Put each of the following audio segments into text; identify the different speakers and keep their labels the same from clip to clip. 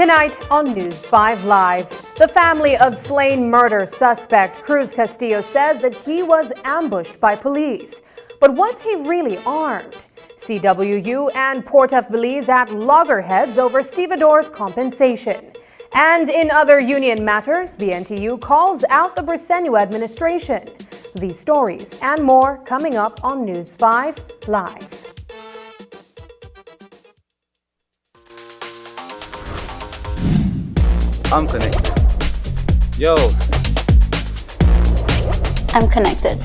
Speaker 1: Tonight on News 5 Live, the family of slain murder suspect Cruz Castillo says that he was ambushed by police. But was he really armed? CWU and Port of Belize at loggerheads over stevedore's compensation. And in other union matters, BNTU calls out the Briceño administration. These stories and more coming up on News 5 Live.
Speaker 2: I'm connected. Yo.
Speaker 3: I'm connected.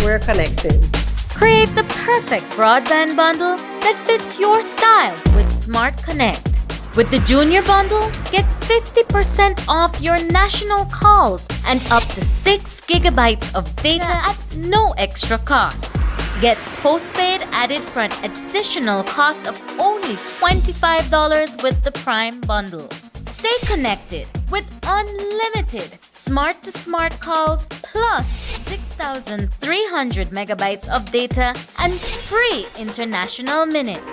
Speaker 4: We're connected.
Speaker 5: Create the perfect broadband bundle that fits your style with Smart Connect. With the Junior Bundle, get 50% off your national calls and up to 6 gigabytes of data at no extra cost. Get postpaid added for an additional cost of only $25 with the Prime Bundle. Stay connected with unlimited smart-to-smart calls plus 6,300 megabytes of data and free international minutes.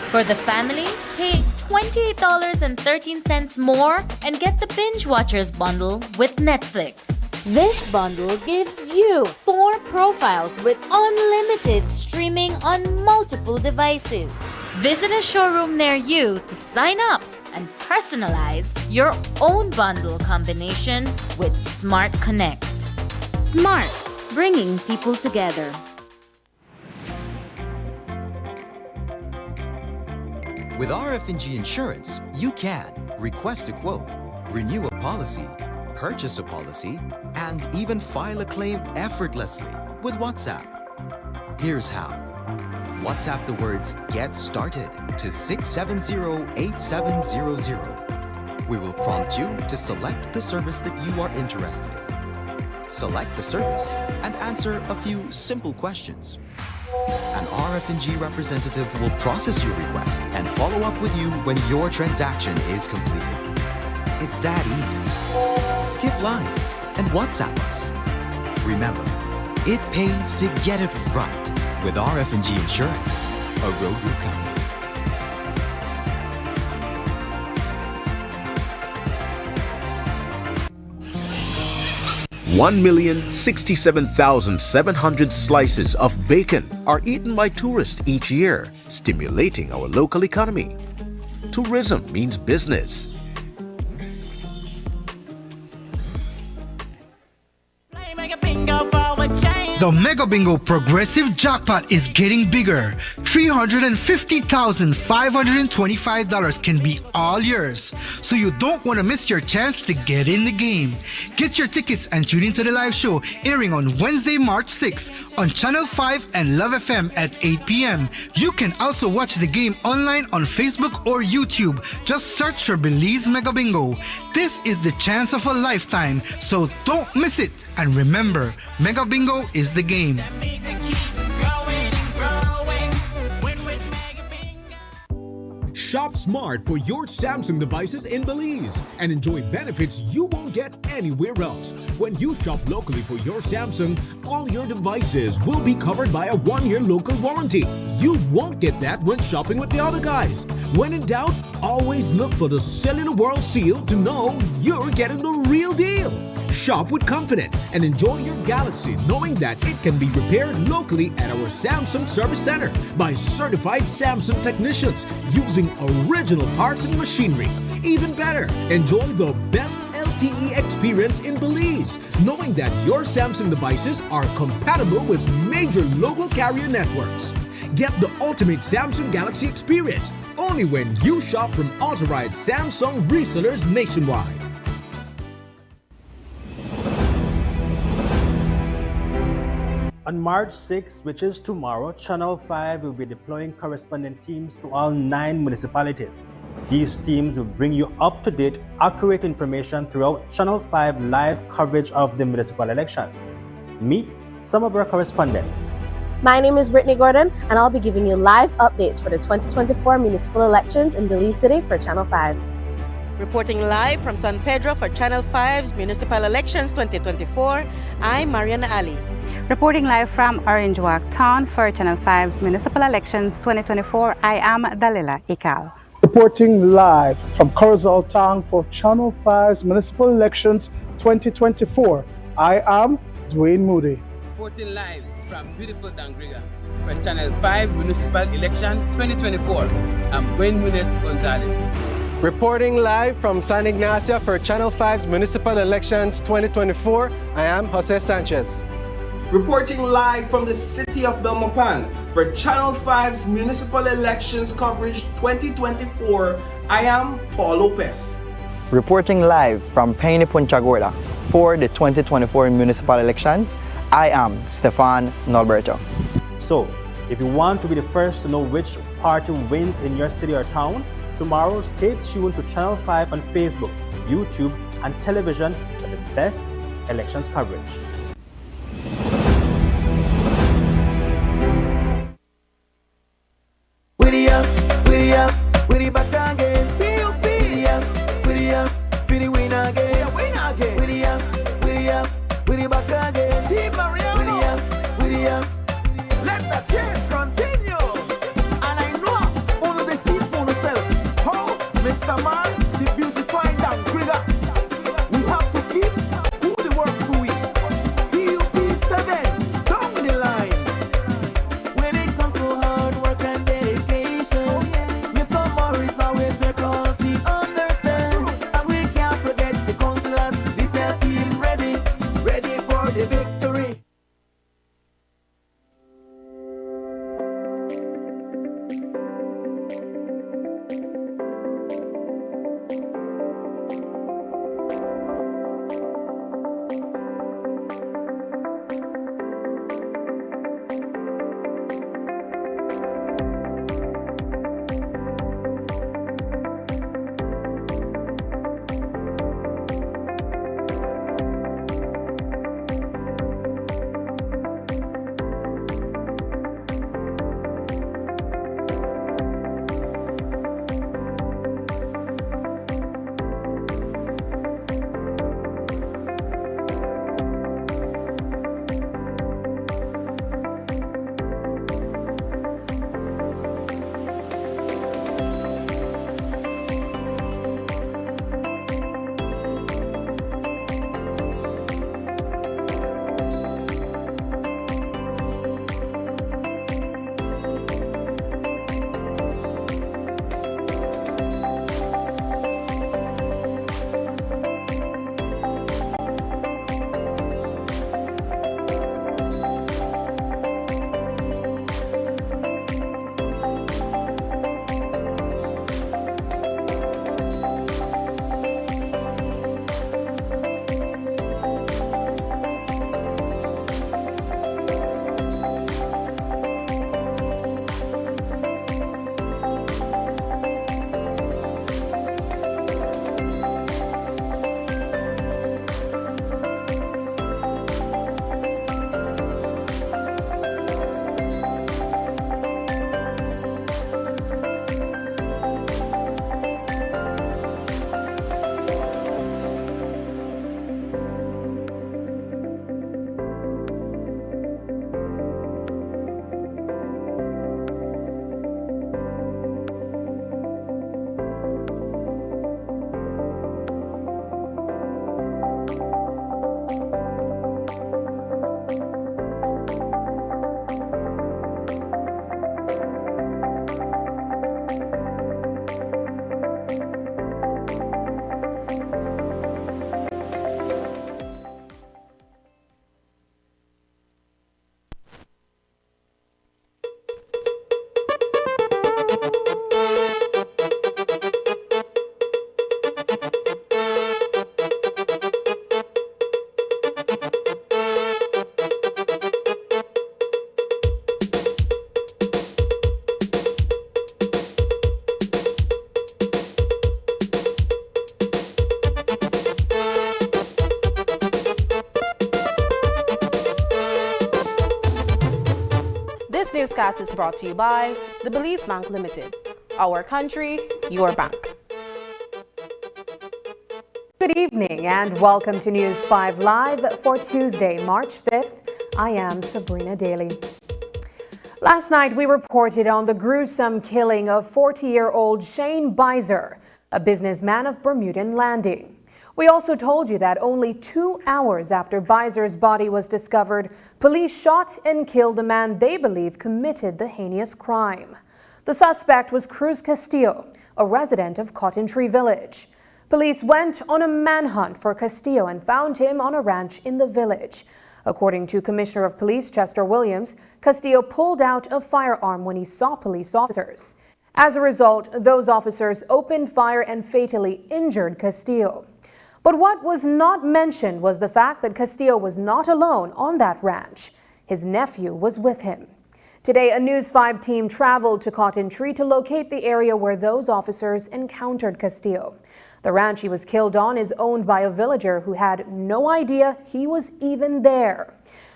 Speaker 5: For the family, pay $28.13 more and get the Binge Watchers Bundle with Netflix. This bundle gives you 4 profiles with unlimited streaming on multiple devices. Visit a showroom near you to sign up and personalize your own bundle combination with Smart Connect. Smart, bringing people together.
Speaker 6: With RF&G Insurance, you can request a quote, renew a policy, purchase a policy, and even file a claim effortlessly with WhatsApp. Here's how. WhatsApp the words "Get Started" to 670-8700. We will prompt you to select the service that you are interested in. Select the service and answer a few simple questions. An RF&G representative will process your request and follow up with you when your transaction is completed. It's that easy. Skip lines and WhatsApp us. Remember, it pays to get it right with RF&G Insurance, a road group company.
Speaker 7: 1,067,700 slices of bacon are eaten by tourists each year, stimulating our local economy. Tourism means business.
Speaker 8: The Mega Bingo Progressive Jackpot is getting bigger. $350,525 can be all yours. So you don't want to miss your chance to get in the game. Get your tickets and tune into the live show airing on Wednesday, March 6th on Channel 5 and Love FM at 8 p.m. You can also watch the game online on Facebook or YouTube. Just search for Belize Mega Bingo. This is the chance of a lifetime, so don't miss it. And remember, Mega Bingo is the game.
Speaker 3: Shop smart for your Samsung devices in Belize and enjoy benefits you won't get anywhere else. When you shop locally for your Samsung, all your devices will be covered by a 1-year local warranty. You won't get that when shopping with the other guys. When in doubt, always look for the Cellular World seal to know you're getting the real deal. Shop with confidence and enjoy your Galaxy knowing that it can be repaired locally at our Samsung Service Center by certified Samsung technicians using original parts and machinery. Even better, enjoy the best LTE experience in Belize knowing that your Samsung devices are compatible with major local carrier networks. Get the ultimate Samsung Galaxy experience only when you shop from authorized Samsung resellers nationwide.
Speaker 4: On March 6, which is tomorrow, Channel 5 will be deploying correspondent teams to all 9 municipalities. These teams will bring you up-to-date, accurate information throughout Channel 5 live coverage of the municipal elections. Meet some of our correspondents.
Speaker 9: My name is Brittany Gordon, and I'll be giving you live updates for the 2024 municipal elections in Belize City for Channel 5.
Speaker 10: Reporting live from San Pedro for Channel 5's Municipal Elections 2024, I'm Mariana Ali.
Speaker 11: Reporting live from Orange Walk Town for Channel 5's Municipal Elections 2024, I am Dalila Ikal.
Speaker 12: Reporting live from Corozal Town for Channel 5's Municipal Elections 2024, I am Dwayne Moody.
Speaker 13: Reporting live from beautiful Dangriga for Channel 5 Municipal Election 2024, I'm Gwen Muniz Gonzalez.
Speaker 14: Reporting live from San Ignacio for Channel 5's Municipal Elections 2024, I am Jose Sanchez.
Speaker 15: Reporting live from the city of Belmopan for Channel 5's Municipal Elections coverage 2024, I am Paul Lopez.
Speaker 16: Reporting live from Peine Punta Gorda for the 2024 municipal elections, I am Stefan Norberto.
Speaker 4: So, if you want to be the first to know which party wins in your city or town, tomorrow stay tuned to Channel 5 on Facebook, YouTube, and television for the best elections coverage.
Speaker 17: Widdy up, widdy back again. Widdy up, widdy win again. Widdy up, widdy back again. Team Mariano. Widdy up, let the change continue. And I know all of the seats for myself. How, Mr. Man, the beautifying down Grigger. We have to keep who the work to win. PUP 7 down the line. When it comes to hard work and dedication, Mr. Morris always because he understands. And we can't forget the councillors. This is team ready for the victory.
Speaker 9: newscast is brought to you by the Belize Bank Limited. Our country, your bank.
Speaker 1: Good evening and welcome to News 5 Live for Tuesday, March 5th. I am Sabrina Daly. Last night we reported on the gruesome killing of 40-year-old Shane Beiser, a businessman of Bermudan Landing. We also told you that only 2 hours after Beiser's body was discovered, police shot and killed the man they believe committed the heinous crime. The suspect was Cruz Castillo, a resident of Cotton Tree Village. Police went on a manhunt for Castillo and found him on a ranch in the village. According to Commissioner of Police Chester Williams, Castillo pulled out a firearm when he saw police officers. As a result, those officers opened fire and fatally injured Castillo. But what was not mentioned was the fact that Castillo was not alone on that ranch. His nephew was with him. Today, a News 5 team traveled to Cotton Tree to locate the area where those officers encountered Castillo. The ranch he was killed on is owned by a villager who had no idea he was even there.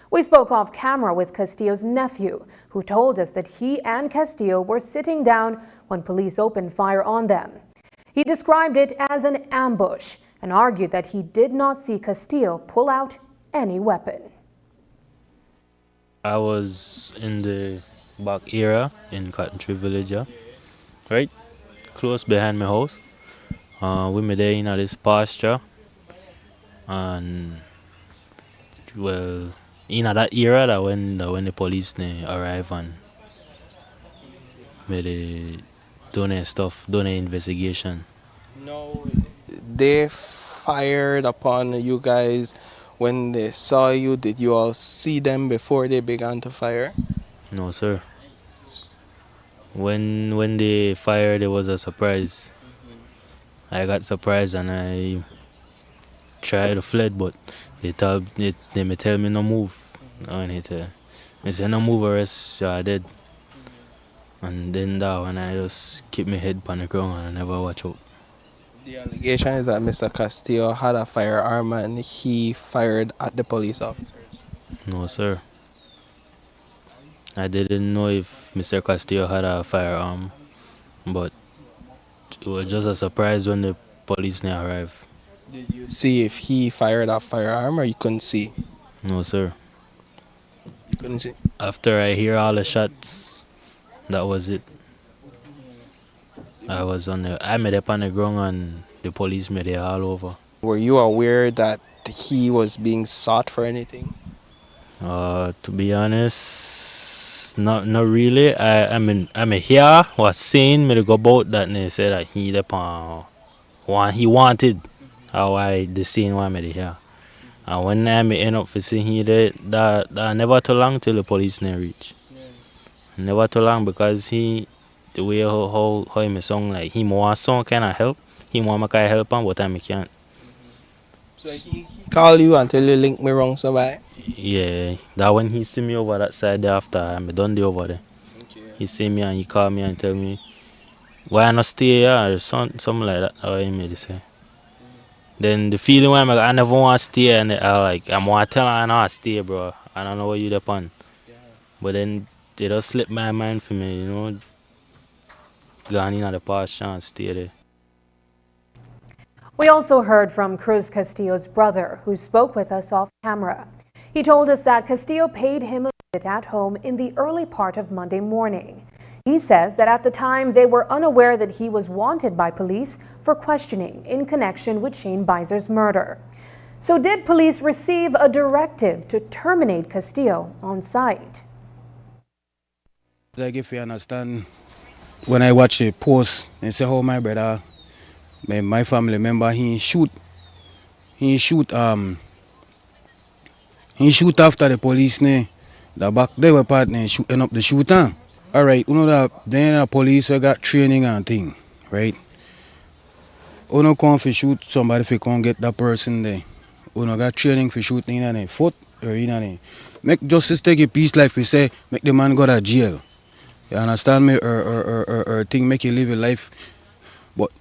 Speaker 1: We spoke off camera with Castillo's nephew, who told us that he and Castillo were sitting down when police opened fire on them. He described it as an ambush and argued that he did not see Castillo pull out any weapon.
Speaker 18: I was in the back area in Cotton Tree Village, right close behind my house. We made there in this pasture, and well, in that era that when the police arrive and made do their investigation.
Speaker 15: No, they fired upon you guys when they saw you. Did you all see them before they began to fire?
Speaker 18: No, sir. When they fired, it was a surprise. I got surprised and I tried to fled, but they may tell me no move. I say no move or else you're dead. And then that when I just keep my head on the ground and I never watch out.
Speaker 15: The allegation is that Mr. Castillo had a firearm and he fired at the police officers.
Speaker 18: No, sir. I didn't know if Mr. Castillo had a firearm, but it was just a surprise when the police arrived.
Speaker 15: Did you see if he fired a firearm or you couldn't see?
Speaker 18: No, sir.
Speaker 15: You couldn't see?
Speaker 18: After I hear all the shots, that was it. I made up on the ground and the police made it all over.
Speaker 15: Were you aware that he was being sought for anything?
Speaker 18: To be honest, not really. I hear was saying me to go about that and they said that he wanted how I the scene why me here. And when I end up for seeing he that never too long till the police reach. Never too long because the way how him song like him want some kind of help. He want me help him but I can't.
Speaker 15: So he call you until you link me wrong so bad?
Speaker 18: Yeah, that when he see me over that side there after I'm done there over there. Okay. He see me and he call me and tell me why I not stay here or something like that. How he made it say. Then the feeling when I never want to stay and I'm want to tell her I don't stay, bro. I don't know what you depend. Yeah. But then they just slip my mind for me, gone in the pasture and stay there.
Speaker 1: We also heard from Cruz Castillo's brother, who spoke with us off camera. He told us that Castillo paid him a visit at home in the early part of Monday morning. He says that at the time they were unaware that he was wanted by police for questioning in connection with Shane Beiser's murder. So did police receive a directive to terminate Castillo on site?
Speaker 19: Like if you understand, when I watch the post and say how my brother, my family member, he shoot after the police the back they were partner shooting up the shooter. Alright, that then the police got training and thing, right? Come for shoot somebody if you can't get that person there. Got training for shooting in the foot or in the make justice take a piece like we say, make the man go to jail. You understand me? Or thing make you live a life. But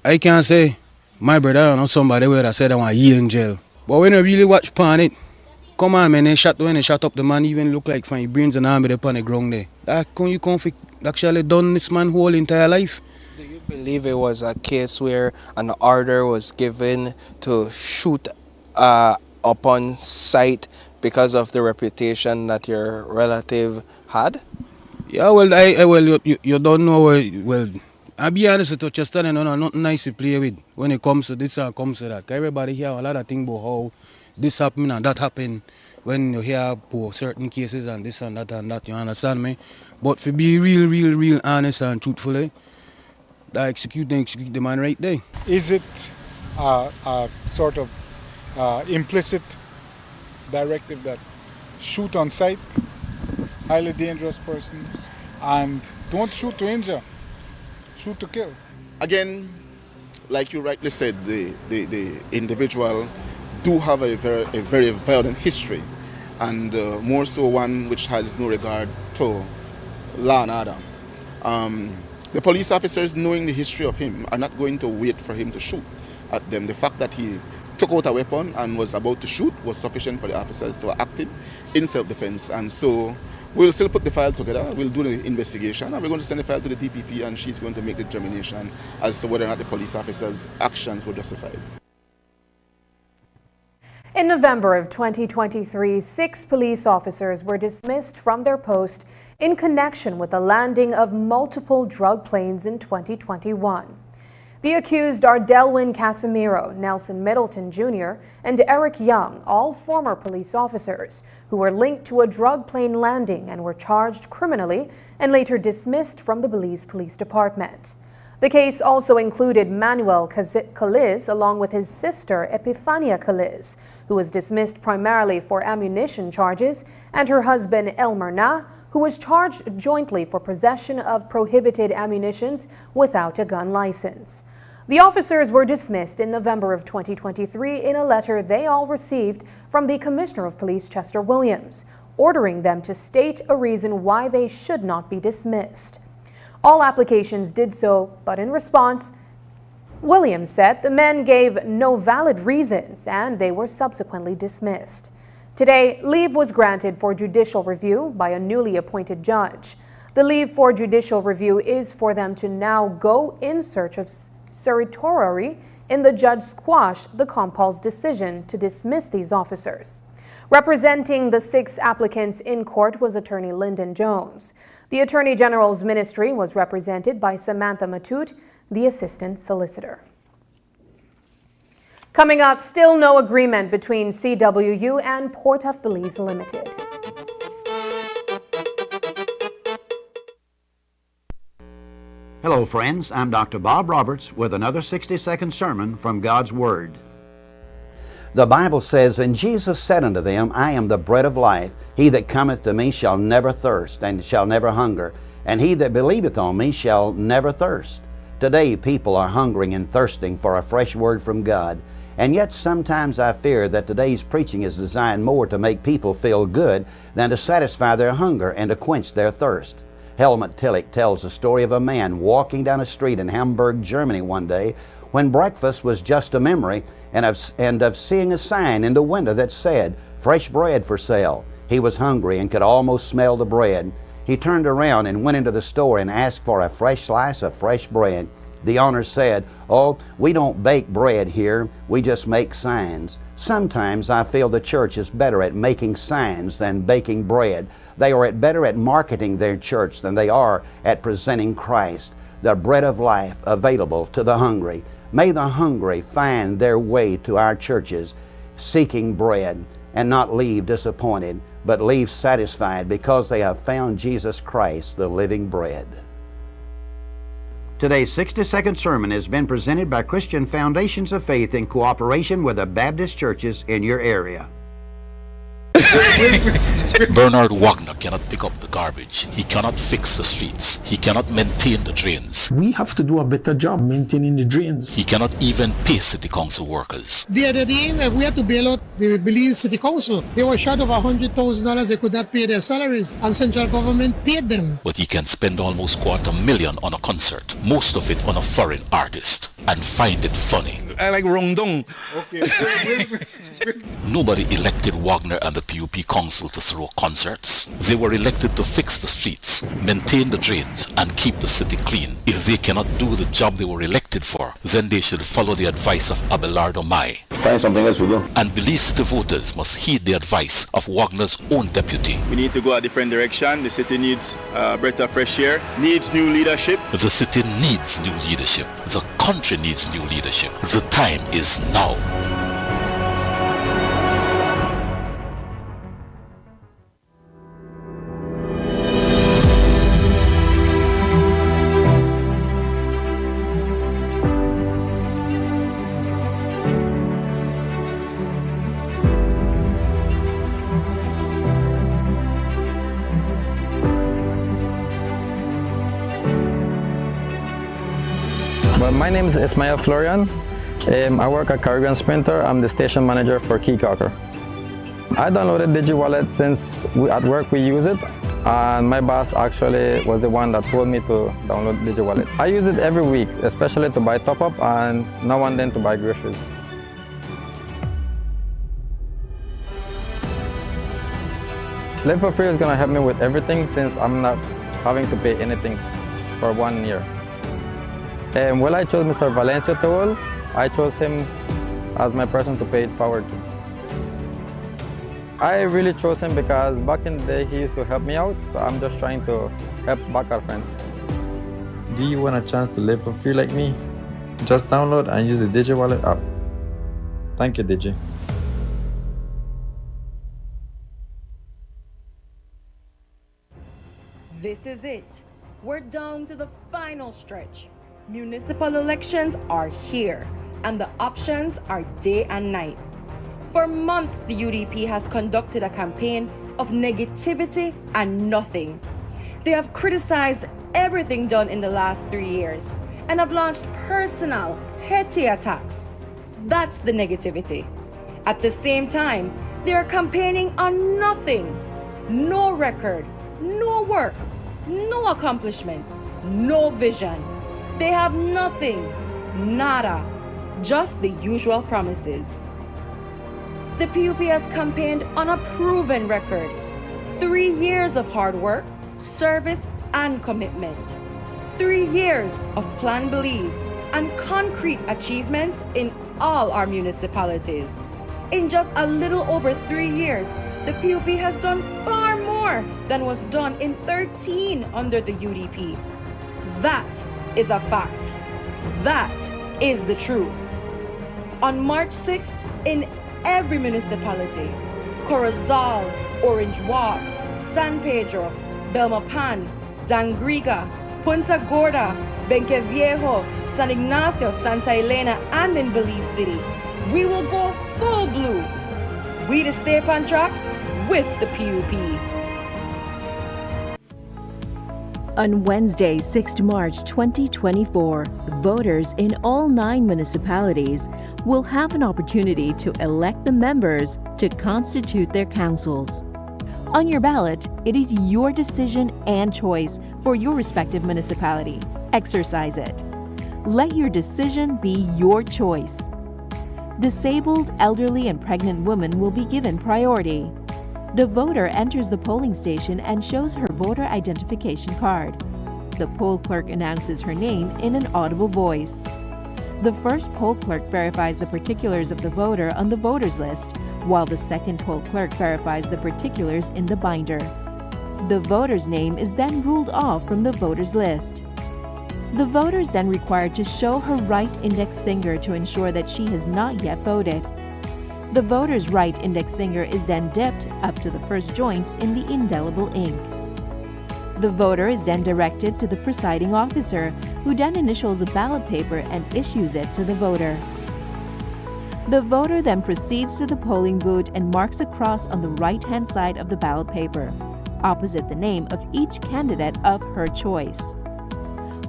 Speaker 19: I can't say my brother or somebody where I said I want a year in jail. But when I really watch pan it, come on, man, when they shot up the man, even look like fine brains and arm upon the ground there. You can't actually done this man whole entire life.
Speaker 20: Do you believe it was a case where an order was given to shoot upon sight because of the reputation that your relative had?
Speaker 19: Yeah, well, you don't know. Well, I'll be honest with you, Chester, nothing nice to play with when it comes to this and comes to that. Everybody hear a lot of things about how this happened and that happened when you hear about certain cases and this and that, you understand me? But to be real honest and truthful, they execute the man right there.
Speaker 21: Is it a sort of implicit directive that shoot on sight, highly dangerous persons, and don't shoot to injure, shoot to kill?
Speaker 22: Again, like you rightly said, the individual do have a very violent history, and more so one which has no regard to law and order. The police officers, knowing the history of him, are not going to wait for him to shoot at them. The fact that he took out a weapon and was about to shoot was sufficient for the officers to act in self-defense. And so we'll still put the file together, we'll do the investigation, and we're going to send the file to the DPP, and she's going to make the determination as to whether or not the police officers' actions were justified.
Speaker 1: In November of 2023, 6 police officers were dismissed from their post in connection with the landing of multiple drug planes in 2021. The accused are Delwyn Casimiro, Nelson Middleton Jr., and Eric Young, all former police officers, who were linked to a drug plane landing and were charged criminally and later dismissed from the Belize Police Department. The case also included Manuel Caliz along with his sister Epifania Caliz, who was dismissed primarily for ammunition charges, and her husband Elmer Na, who was charged jointly for possession of prohibited ammunitions without a gun license. The officers were dismissed in November of 2023 in a letter they all received from the Commissioner of Police, Chester Williams, ordering them to state a reason why they should not be dismissed. All applications did so, but in response, Williams said the men gave no valid reasons and they were subsequently dismissed. Today, leave was granted for judicial review by a newly appointed judge. The leave for judicial review is for them to now go in search of certiorari in the judge squash the Compul's decision to dismiss these officers. Representing the 6 applicants in court was attorney Lyndon Jones. The Attorney General's ministry was represented by Samantha Matute, the assistant solicitor. Coming up, still no agreement between CWU and Port of Belize Limited.
Speaker 23: Hello friends, I'm Dr. Bob Roberts with another 60-second sermon from God's Word. The Bible says, "And Jesus said unto them, I am the bread of life. He that cometh to me shall never thirst, and shall never hunger. And he that believeth on me shall never thirst." Today people are hungering and thirsting for a fresh word from God. And yet sometimes I fear that today's preaching is designed more to make people feel good than to satisfy their hunger and to quench their thirst. Helmut Tillich tells the story of a man walking down a street in Hamburg, Germany one day when breakfast was just a memory, and of seeing a sign in the window that said, "Fresh bread for sale." He was hungry and could almost smell the bread. He turned around and went into the store and asked for a fresh slice of fresh bread. The owner said, "Oh, we don't bake bread here, we just make signs." Sometimes I feel the church is better at making signs than baking bread. They are better at marketing their church than they are at presenting Christ, the bread of life available to the hungry. May the hungry find their way to our churches seeking bread and not leave disappointed, but leave satisfied because they have found Jesus Christ, the living bread. Today's 60-second sermon has been presented by Christian Foundations of Faith in cooperation with the Baptist churches in your area.
Speaker 24: Bernard Wagner cannot pick up the garbage. He cannot fix the streets. He cannot maintain the drains.
Speaker 25: We have to do a better job maintaining the drains.
Speaker 24: He cannot even pay city council workers.
Speaker 26: The other day, we had to bail out the Belize City Council. They were short of $100,000. They could not pay their salaries, and central government paid them.
Speaker 24: But he can spend almost $250,000 on a concert, most of it on a foreign artist, and find it funny.
Speaker 2: I like rongdong.
Speaker 21: Okay.
Speaker 24: Nobody elected Wagner and the PUP Council to throw concerts. They were elected to fix the streets, maintain the drains, and keep the city clean. If they cannot do the job they were elected for, then they should follow the advice of Abelardo Mai.
Speaker 2: Find something else to do.
Speaker 24: And Belize City voters must heed the advice of Wagner's own deputy.
Speaker 2: We need to go a different direction. The city needs a breath of fresh air, needs new leadership.
Speaker 24: The city needs new leadership. The country needs new leadership. The time is now.
Speaker 3: Well, my name is Ismail Florian. I work at Caribbean Sprinter. I'm the station manager for Keycocker. I downloaded DigiWallet since at work we use it, and my boss actually was the one that told me to download DigiWallet. I use it every week, especially to buy top-up and now and then to buy groceries. Live for Free is going to help me with everything since I'm not having to pay anything for 1 year. Well, I chose Mr. Valencia Tool. I chose him as my person to pay it forward to. I really chose him because back in the day he used to help me out, so I'm just trying to help back our friend.
Speaker 5: Do you want a chance to live for free like me? Just download and use the DigiWallet app. Thank you, Digi.
Speaker 6: This is it. We're down to the final stretch. Municipal elections are here, and the options are day and night. For months, the UDP has conducted a campaign of negativity and nothing. They have criticized everything done in the last 3 years and have launched personal, petty attacks. That's the negativity. At the same time, they are campaigning on nothing. No record, no work, no accomplishments, no vision. They have nothing, nada, just the usual promises. The PUP has campaigned on a proven record. 3 years of hard work, service, and commitment. 3 years of Plan Belize and concrete achievements in all our municipalities. In just a little over 3 years, the PUP has done far more than was done in 13 under the UDP. That is a fact. That is the truth. On March 6th, in every municipality, Corozal, Orange Walk, San Pedro, Belmopan, Dangriga, Punta Gorda, Benque Viejo, San Ignacio, Santa Elena, and in Belize City, we will go full blue. We to stay on track with the PUP.
Speaker 7: On Wednesday, 6th March 2024, voters in all 9 municipalities will have an opportunity to elect the members to constitute their councils. On your ballot, it is your decision and choice for your respective municipality. Exercise it. Let your decision be your choice. Disabled, elderly, and pregnant women will be given priority. The voter enters the polling station and shows her voter identification card. The poll clerk announces her name in an audible voice. The first poll clerk verifies the particulars of the voter on the voters list, while the second poll clerk verifies the particulars in the binder. The voter's name is then ruled off from the voters list. The voter is then required to show her right index finger to ensure that she has not yet voted. The voter's right index finger is then dipped up to the first joint in the indelible ink. The voter is then directed to the presiding officer, who then initials a ballot paper and issues it to the voter. The voter then proceeds to the polling booth and marks a cross on the right-hand side of the ballot paper, opposite the name of each candidate of her choice.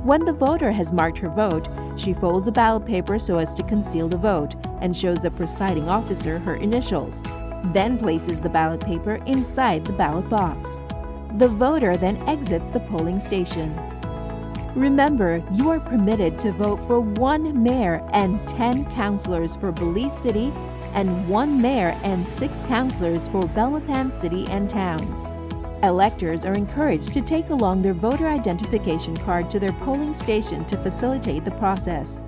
Speaker 7: When the voter has marked her vote, she folds the ballot paper so as to conceal the vote and shows the presiding officer her initials, then places the ballot paper inside the ballot box. The voter then exits the polling station. Remember, you are permitted to vote for 1 mayor and 10 councillors for Belize City and 1 mayor and 6 councillors for Belmopan City and Towns. Electors are encouraged to take along their voter identification card to their polling station to facilitate the process.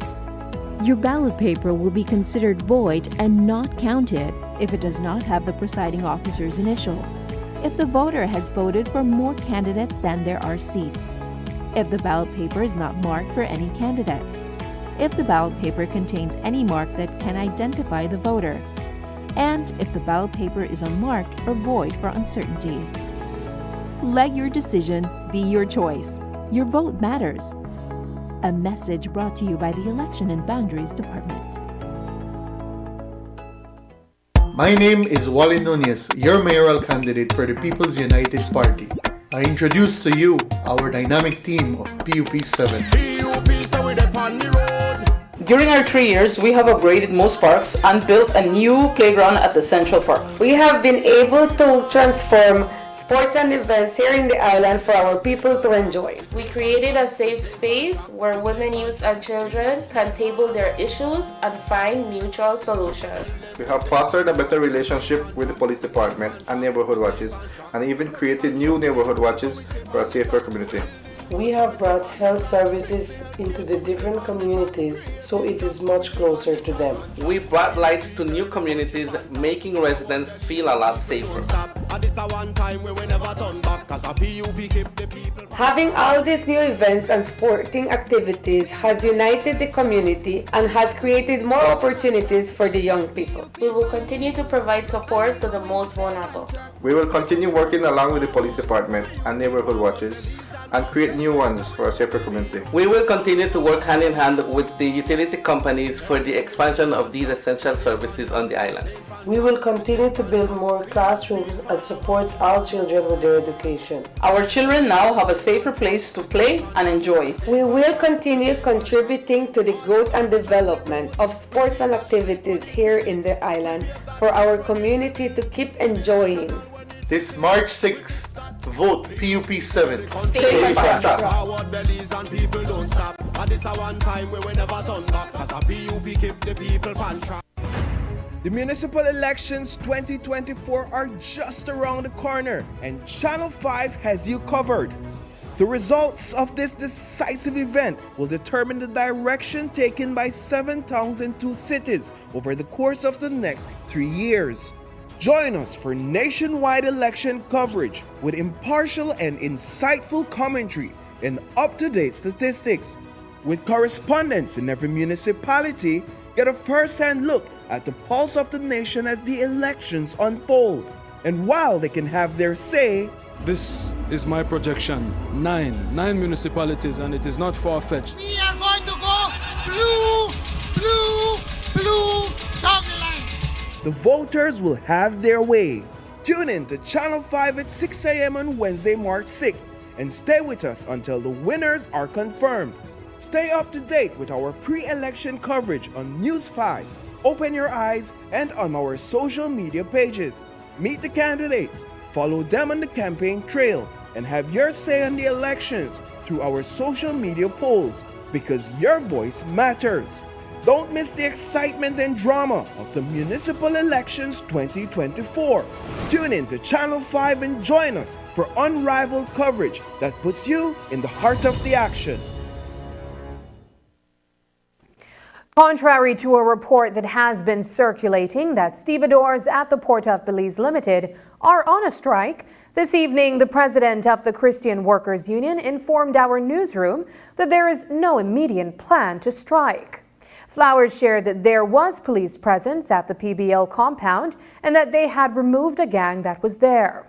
Speaker 7: Your ballot paper will be considered void and not counted if it does not have the presiding officer's initial, if the voter has voted for more candidates than there are seats, if the ballot paper is not marked for any candidate, if the ballot paper contains any mark that can identify the voter, and if the ballot paper is unmarked or void for uncertainty. Let your decision be your choice. Your vote matters. A message brought to you by the Election and Boundaries Department.
Speaker 8: My name is Wally Nunez, your mayoral candidate for the People's United Party. I introduce to you our dynamic team of PUP7.
Speaker 10: During our 3 years, we have upgraded most parks and built a new playground at the Central Park.
Speaker 11: We have been able to transform sports and events here in the island for our people to enjoy.
Speaker 12: We created a safe space where women, youths, and children can table their issues and find mutual solutions.
Speaker 13: We have fostered a better relationship with the police department and neighborhood watches, and even created new neighborhood watches for a safer community.
Speaker 14: We have brought health services into the different communities, so it is much closer to them.
Speaker 27: We brought lights to new communities, making residents feel a lot safer.
Speaker 11: Having all these new events and sporting activities has united the community and has created more opportunities for the young people.
Speaker 12: We will continue to provide support to the most vulnerable.
Speaker 13: We will continue working along with the police department and neighborhood watches and create new ones for a safer community.
Speaker 27: We will continue to work hand in hand with the utility companies for the expansion of these essential services on the island.
Speaker 14: We will continue to build more classrooms and support all children with their education.
Speaker 10: Our children now have a safer place to play and enjoy.
Speaker 11: We will continue contributing to the growth and development of sports and activities here in the island for our community to keep enjoying.
Speaker 8: This March 6th, vote PUP7.
Speaker 10: Stay on track.
Speaker 15: The municipal elections 2024 are just around the corner, and Channel 5 has you covered. The results of this decisive event will determine the direction taken by 7 towns and 2 cities over the course of the next 3 years. Join us for nationwide election coverage with impartial and insightful commentary and up-to-date statistics. With correspondents in every municipality, get a first-hand look at the pulse of the nation as the elections unfold. And while they can have their say,
Speaker 28: this is my projection. 9 municipalities, and it is not far-fetched.
Speaker 26: We are going to go blue, blue, blue, down the line.
Speaker 15: The voters will have their way. Tune in to Channel 5 at 6 a.m. on Wednesday, March 6th, and stay with us until the winners are confirmed. Stay up to date with our pre-election coverage on News 5, Open Your Eyes, and on our social media pages. Meet the candidates, follow them on the campaign trail, and have your say on the elections through our social media polls, because your voice matters. Don't miss the excitement and drama of the Municipal Elections 2024. Tune in to Channel 5 and join us for unrivaled coverage that puts you in the heart of the action.
Speaker 1: Contrary to a report that has been circulating that stevedores at the Port of Belize Limited are on a strike, this evening the president of the Christian Workers Union informed our newsroom that there is no immediate plan to strike. Flowers shared that there was police presence at the PBL compound and that they had removed a gang that was there.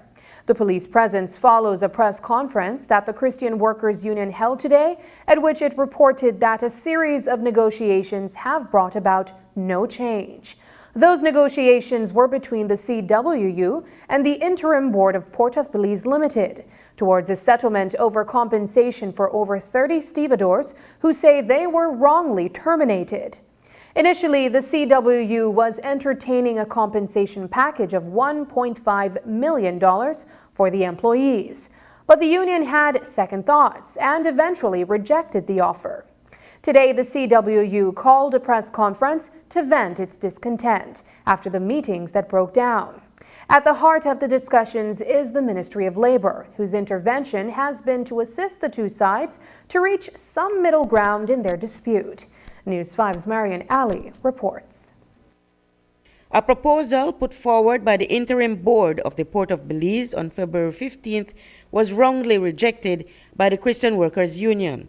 Speaker 1: The police presence follows a press conference that the Christian Workers Union held today, at which it reported that a series of negotiations have brought about no change. Those negotiations were between the CWU and the Interim Board of Port of Belize Limited towards a settlement over compensation for over 30 stevedores who say they were wrongly terminated. Initially, the CWU was entertaining a compensation package of $1.5 million for the employees. But the union had second thoughts and eventually rejected the offer. Today, the CWU called a press conference to vent its discontent after the meetings that broke down. At the heart of the discussions is the Ministry of Labor, whose intervention has been to assist the two sides to reach some middle ground in their dispute. News 5's Marian Ali reports.
Speaker 4: A proposal put forward by the interim board of the Port of Belize on February 15th was wrongly rejected by the Christian Workers Union.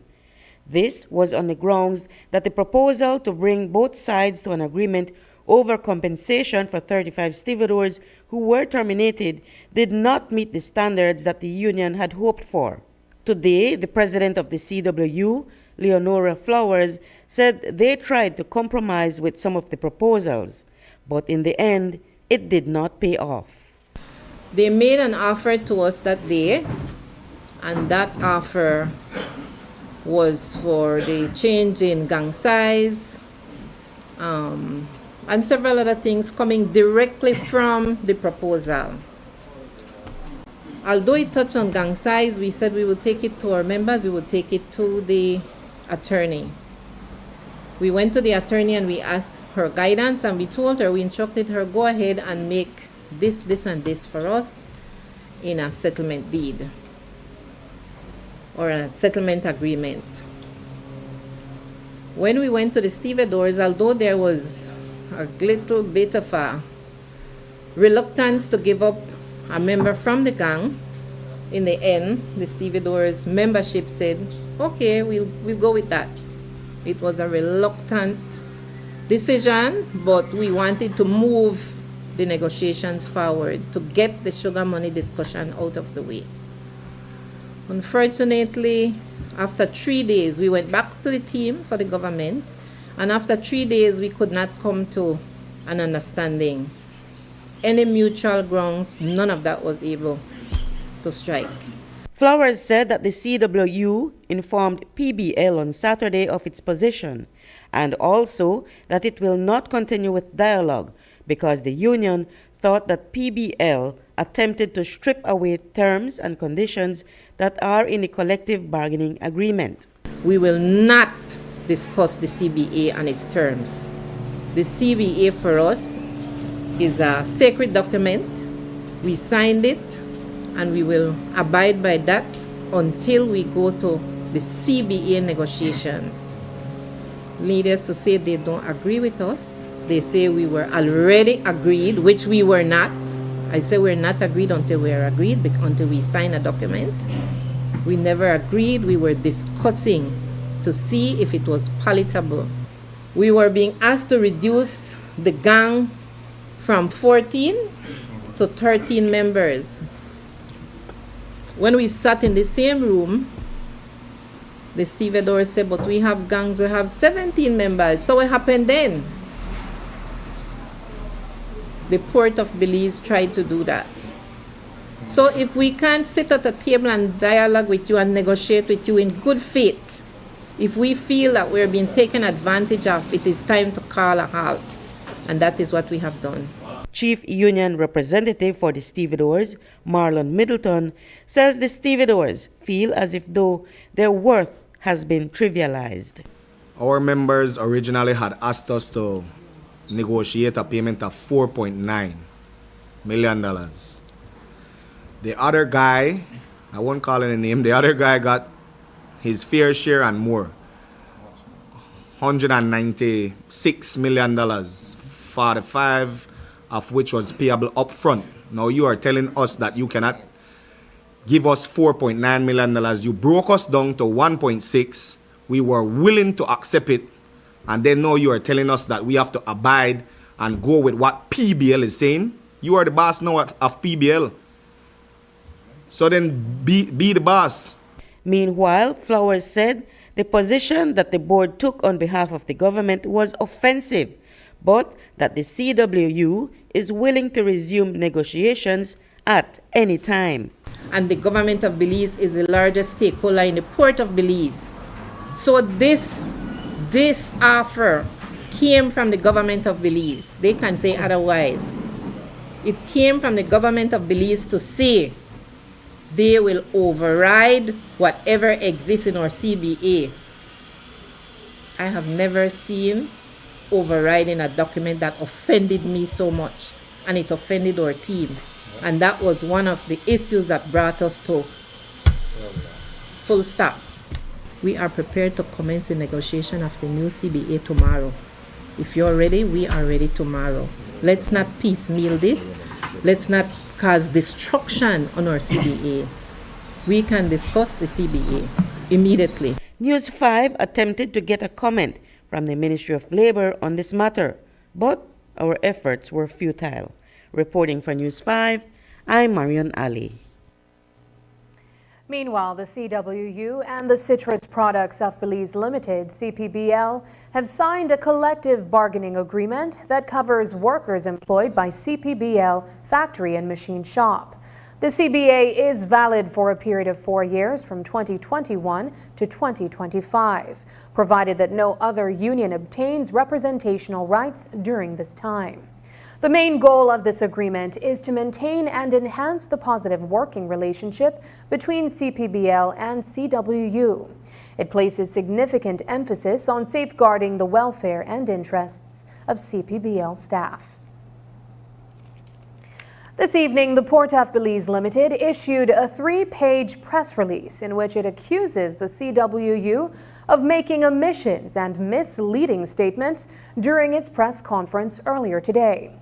Speaker 4: This was on the grounds that the proposal to bring both sides to an agreement over compensation for 35 stevedores who were terminated did not meet the standards that the union had hoped for. Today, the president of the CWU, Leonora Flowers, said they tried to compromise with some of the proposals, but in the end, it did not pay off.
Speaker 9: They made an offer to us that day, and that offer was for the change in gang size and several other things coming directly from the proposal. Although it touched on gang size, we said we would take it to our members, we would take it to the attorney. We went to the attorney and we asked her guidance, and we told her, we instructed her, go ahead and make this, this, and this for us in a settlement deed or a settlement agreement. When we went to the stevedores, although there was a little bit of a reluctance to give up a member from the gang, in the end, the stevedores membership said, okay, we'll go with that. It was a reluctant decision, but we wanted to move the negotiations forward to get the sugar money discussion out of the way. Unfortunately, after 3 days, we went back to the team for the government, and after 3 days, we could not come to an understanding. Any mutual grounds, none of that was able to strike.
Speaker 4: Flowers said that the CWU informed PBL on Saturday of its position, and also that it will not continue with dialogue because the union thought that PBL attempted to strip away terms and conditions that are in the collective bargaining agreement.
Speaker 9: We will not discuss the CBA and its terms. The CBA for us is a sacred document. We signed it, and we will abide by that until we go to the CBA negotiations. Leaders to say they don't agree with us. They say we were already agreed, which we were not. I say we're not agreed until we are agreed, until we sign a document. We never agreed. We were discussing to see if it was palatable. We were being asked to reduce the gang from 14 to 13 members. When we sat in the same room, the stevedore said, but we have gangs, we have 17 members. So what happened then? The Port of Belize tried to do that. So if we can't sit at a table and dialogue with you and negotiate with you in good faith, if we feel that we're being taken advantage of, it is time to call a halt. And that is what we have done.
Speaker 4: Chief Union Representative for the stevedores, Marlon Middleton, says the stevedores feel as if though their worth has been trivialized.
Speaker 16: Our members originally had asked us to negotiate a payment of $4.9 million. The other guy, I won't call any name, the other guy got his fair share and more. $196 million, 45 of which was payable up front. Now you are telling us that you cannot give us $4.9 million. You broke us down to 1.6. We were willing to accept it. And then now you are telling us that we have to abide and go with what PBL is saying. You are the boss now of PBL. So then be the boss.
Speaker 4: Meanwhile, Flowers said the position that the board took on behalf of the government was offensive, but that the CWU is willing to resume negotiations at any time.
Speaker 9: And the government of Belize is the largest stakeholder in the Port of Belize. So this offer came from the government of Belize. They can say otherwise. It came from the government of Belize to say they will override whatever exists in our CBA. I have never seen overriding a document that offended me so much, and it offended our team. And that was one of the issues that brought us to full stop. We are prepared to commence the negotiation of the new CBA tomorrow. If you're ready, we are ready tomorrow. Let's not piecemeal this. Let's not cause destruction on our CBA. We can discuss the CBA immediately.
Speaker 4: News 5 attempted to get a comment from the Ministry of Labor on this matter, but our efforts were futile. Reporting for News 5, I'm Marion Ali.
Speaker 1: Meanwhile, the CWU and the Citrus Products of Belize Limited, CPBL, have signed a collective bargaining agreement that covers workers employed by CPBL factory and machine shop. The CBA is valid for a period of 4 years from 2021 to 2025, provided that no other union obtains representational rights during this time. The main goal of this agreement is to maintain and enhance the positive working relationship between CPBL and CWU. It places significant emphasis on safeguarding the welfare and interests of CPBL staff. This evening, the Port of Belize Limited issued a 3-page press release in which it accuses the CWU of making omissions and misleading statements during its press conference earlier today.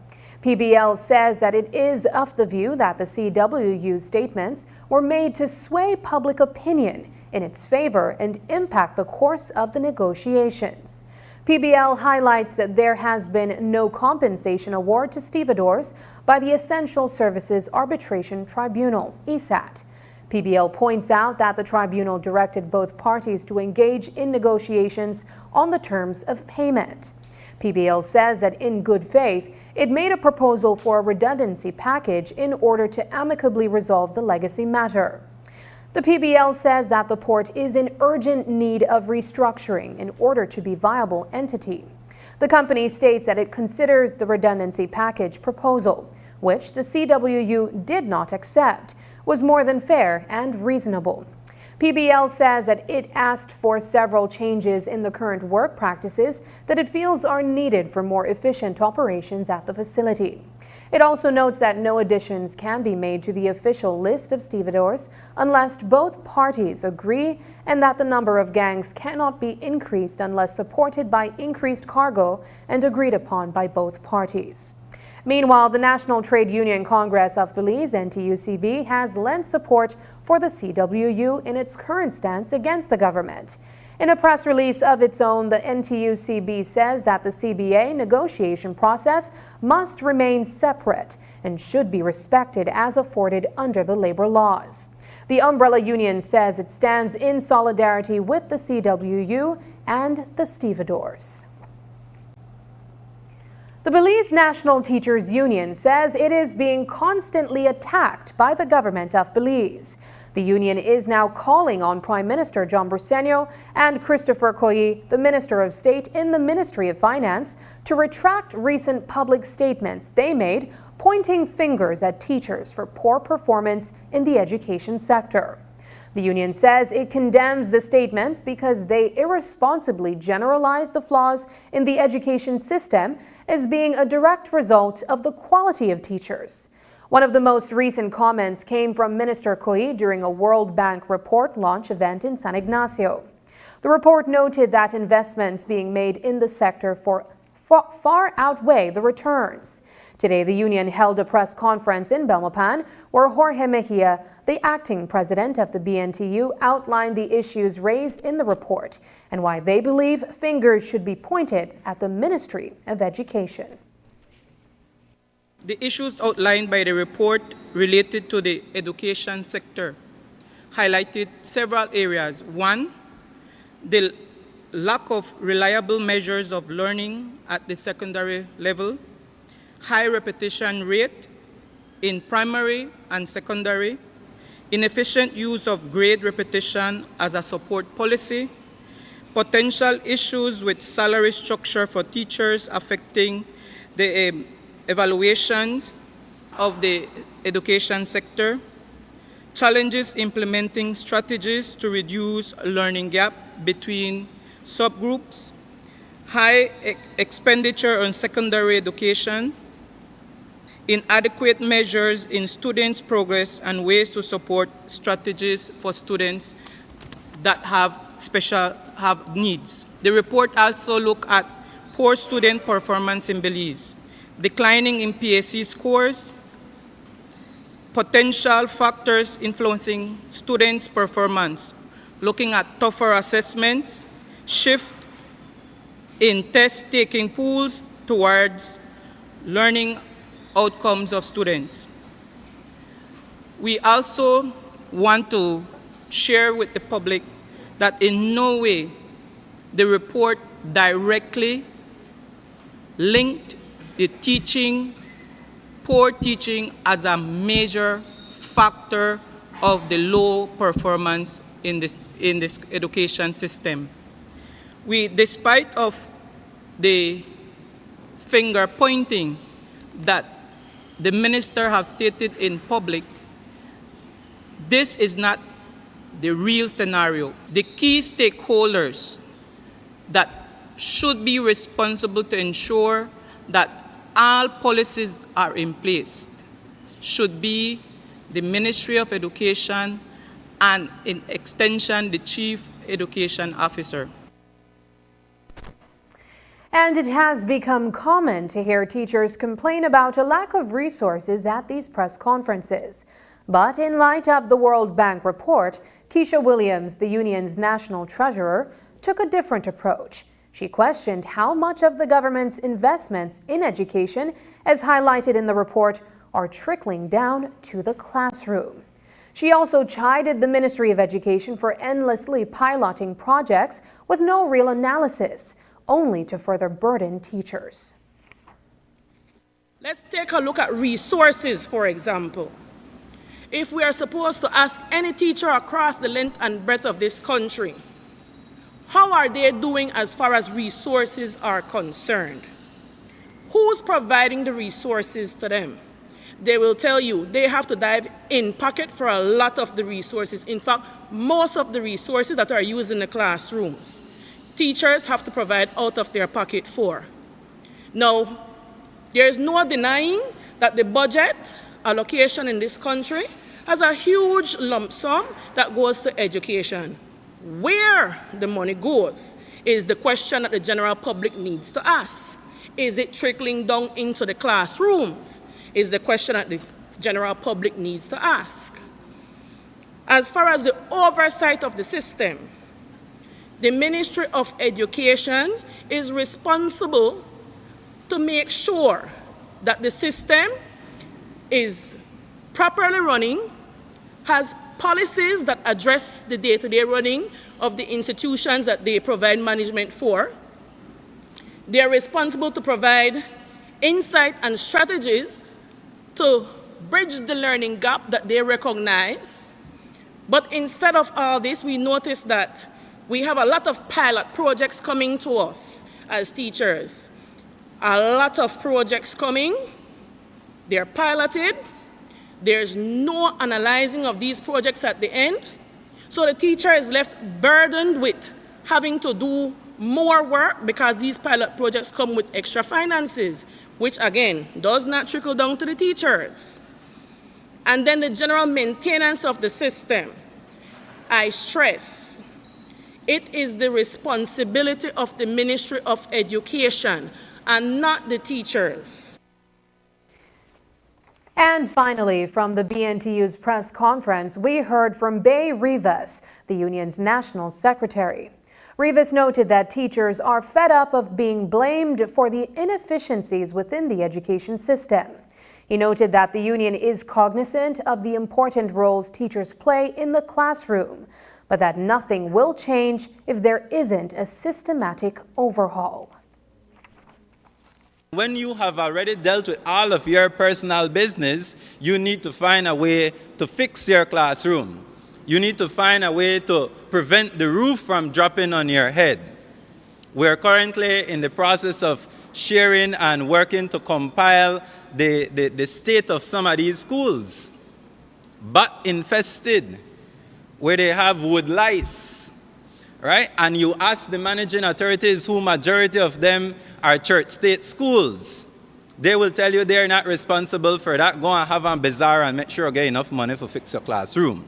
Speaker 1: PBL says that it is of the view that the CWU statements were made to sway public opinion in its favor and impact the course of the negotiations. PBL highlights that there has been no compensation award to stevedores by the Essential Services Arbitration Tribunal, ESAT. PBL points out that the tribunal directed both parties to engage in negotiations on the terms of payment. PBL says that in good faith, it made a proposal for a redundancy package in order to amicably resolve the legacy matter. The PBL says that the port is in urgent need of restructuring in order to be a viable entity. The company states that it considers the redundancy package proposal, which the CWU did not accept, was more than fair and reasonable. PBL says that it asked for several changes in the current work practices that it feels are needed for more efficient operations at the facility. It also notes that no additions can be made to the official list of stevedores unless both parties agree, and that the number of gangs cannot be increased unless supported by increased cargo and agreed upon by both parties. Meanwhile, the National Trade Union Congress of Belize, NTUCB, has lent support for the CWU in its current stance against the government. In a press release of its own, the NTUCB says that the CBA negotiation process must remain separate and should be respected as afforded under the labor laws. The umbrella union says it stands in solidarity with the CWU and the stevedores. The Belize National Teachers Union says it is being constantly attacked by the government of Belize. The union is now calling on Prime Minister John Briceño and Christopher Koyi, the Minister of State in the Ministry of Finance, to retract recent public statements they made pointing fingers at teachers for poor performance in the education sector. The union says it condemns the statements because they irresponsibly generalize the flaws in the education system as being a direct result of the quality of teachers. One of the most recent comments came from Minister Koyi during a World Bank report launch event in San Ignacio. The report noted that investments being made in the sector far outweigh the returns. Today, the union held a press conference in Belmopan where Jorge Mejia, the acting president of the BNTU, outlined the issues raised in the report and why they believe fingers should be pointed at the Ministry of Education.
Speaker 17: The issues outlined by the report related to the education sector highlighted several areas. One, the lack of reliable measures of learning at the secondary level, high repetition rate in primary and secondary, inefficient use of grade repetition as a support policy, potential issues with salary structure for teachers affecting the evaluations of the education sector, challenges implementing strategies to reduce learning gap between subgroups, high expenditure on secondary education, inadequate measures in students' progress, and ways to support strategies for students that have needs. The report also looked at poor student performance in Belize, declining in PAC scores, potential factors influencing students' performance, looking at tougher assessments, shift in test-taking pools towards learning outcomes of students. We also want to share with the public that in no way the report directly linked the poor teaching as a major factor of the low performance in this education system. Despite of the finger pointing that the minister have stated in public, this is not the real scenario. The key stakeholders that should be responsible to ensure that all policies are in place should be the Ministry of Education and, in extension, the Chief Education Officer.
Speaker 1: And it has become common to hear teachers complain about a lack of resources at these press conferences. But in light of the World Bank report, Keisha Williams, the union's national treasurer, took a different approach. She questioned how much of the government's investments in education, as highlighted in the report, are trickling down to the classroom. She also chided the Ministry of Education for endlessly piloting projects with no real analysis, only to further burden teachers.
Speaker 2: Let's take a look at resources, for example. If we are supposed to ask any teacher across the length and breadth of this country, how are they doing as far as resources are concerned? Who's providing the resources to them? They will tell you they have to dive in pocket for a lot of the resources. In fact, most of the resources that are used in the classrooms, teachers have to provide out of their pocket for. Now, there is no denying that the budget allocation in this country has a huge lump sum that goes to education. Where the money goes is the question that the general public needs to ask. Is it trickling down into the classrooms? Is the question that the general public needs to ask. As far as the oversight of the system, the Ministry of Education is responsible to make sure that the system is properly running, has policies that address the day-to-day running of the institutions that they provide management for. They are responsible to provide insight and strategies to bridge the learning gap that they recognize. But instead of all this, we notice that we have a lot of pilot projects coming to us as teachers. A lot of projects coming, they're piloted, there's no analyzing of these projects at the end, so the teacher is left burdened with having to do more work because these pilot projects come with extra finances, which again, does not trickle down to the teachers. And then the general maintenance of the system. I stress, it is the responsibility of the Ministry of Education and not the teachers.
Speaker 1: And finally, from the BNTU's press conference, we heard from Bay Rivas, the union's national secretary. Rivas noted that teachers are fed up of being blamed for the inefficiencies within the education system. He noted that the union is cognizant of the important roles teachers play in the classroom, but that nothing will change if there isn't a systematic overhaul.
Speaker 18: When you have already dealt with all of your personal business, you need to find a way to fix your classroom. You need to find a way to prevent the roof from dropping on your head. We're currently in the process of sharing and working to compile the state of some of these schools. but infested, where they have wood lice, right? And you ask the managing authorities, who majority of them are church state schools, they will tell you they're not responsible for that. Go and have a bazaar and make sure you get enough money to fix your classroom.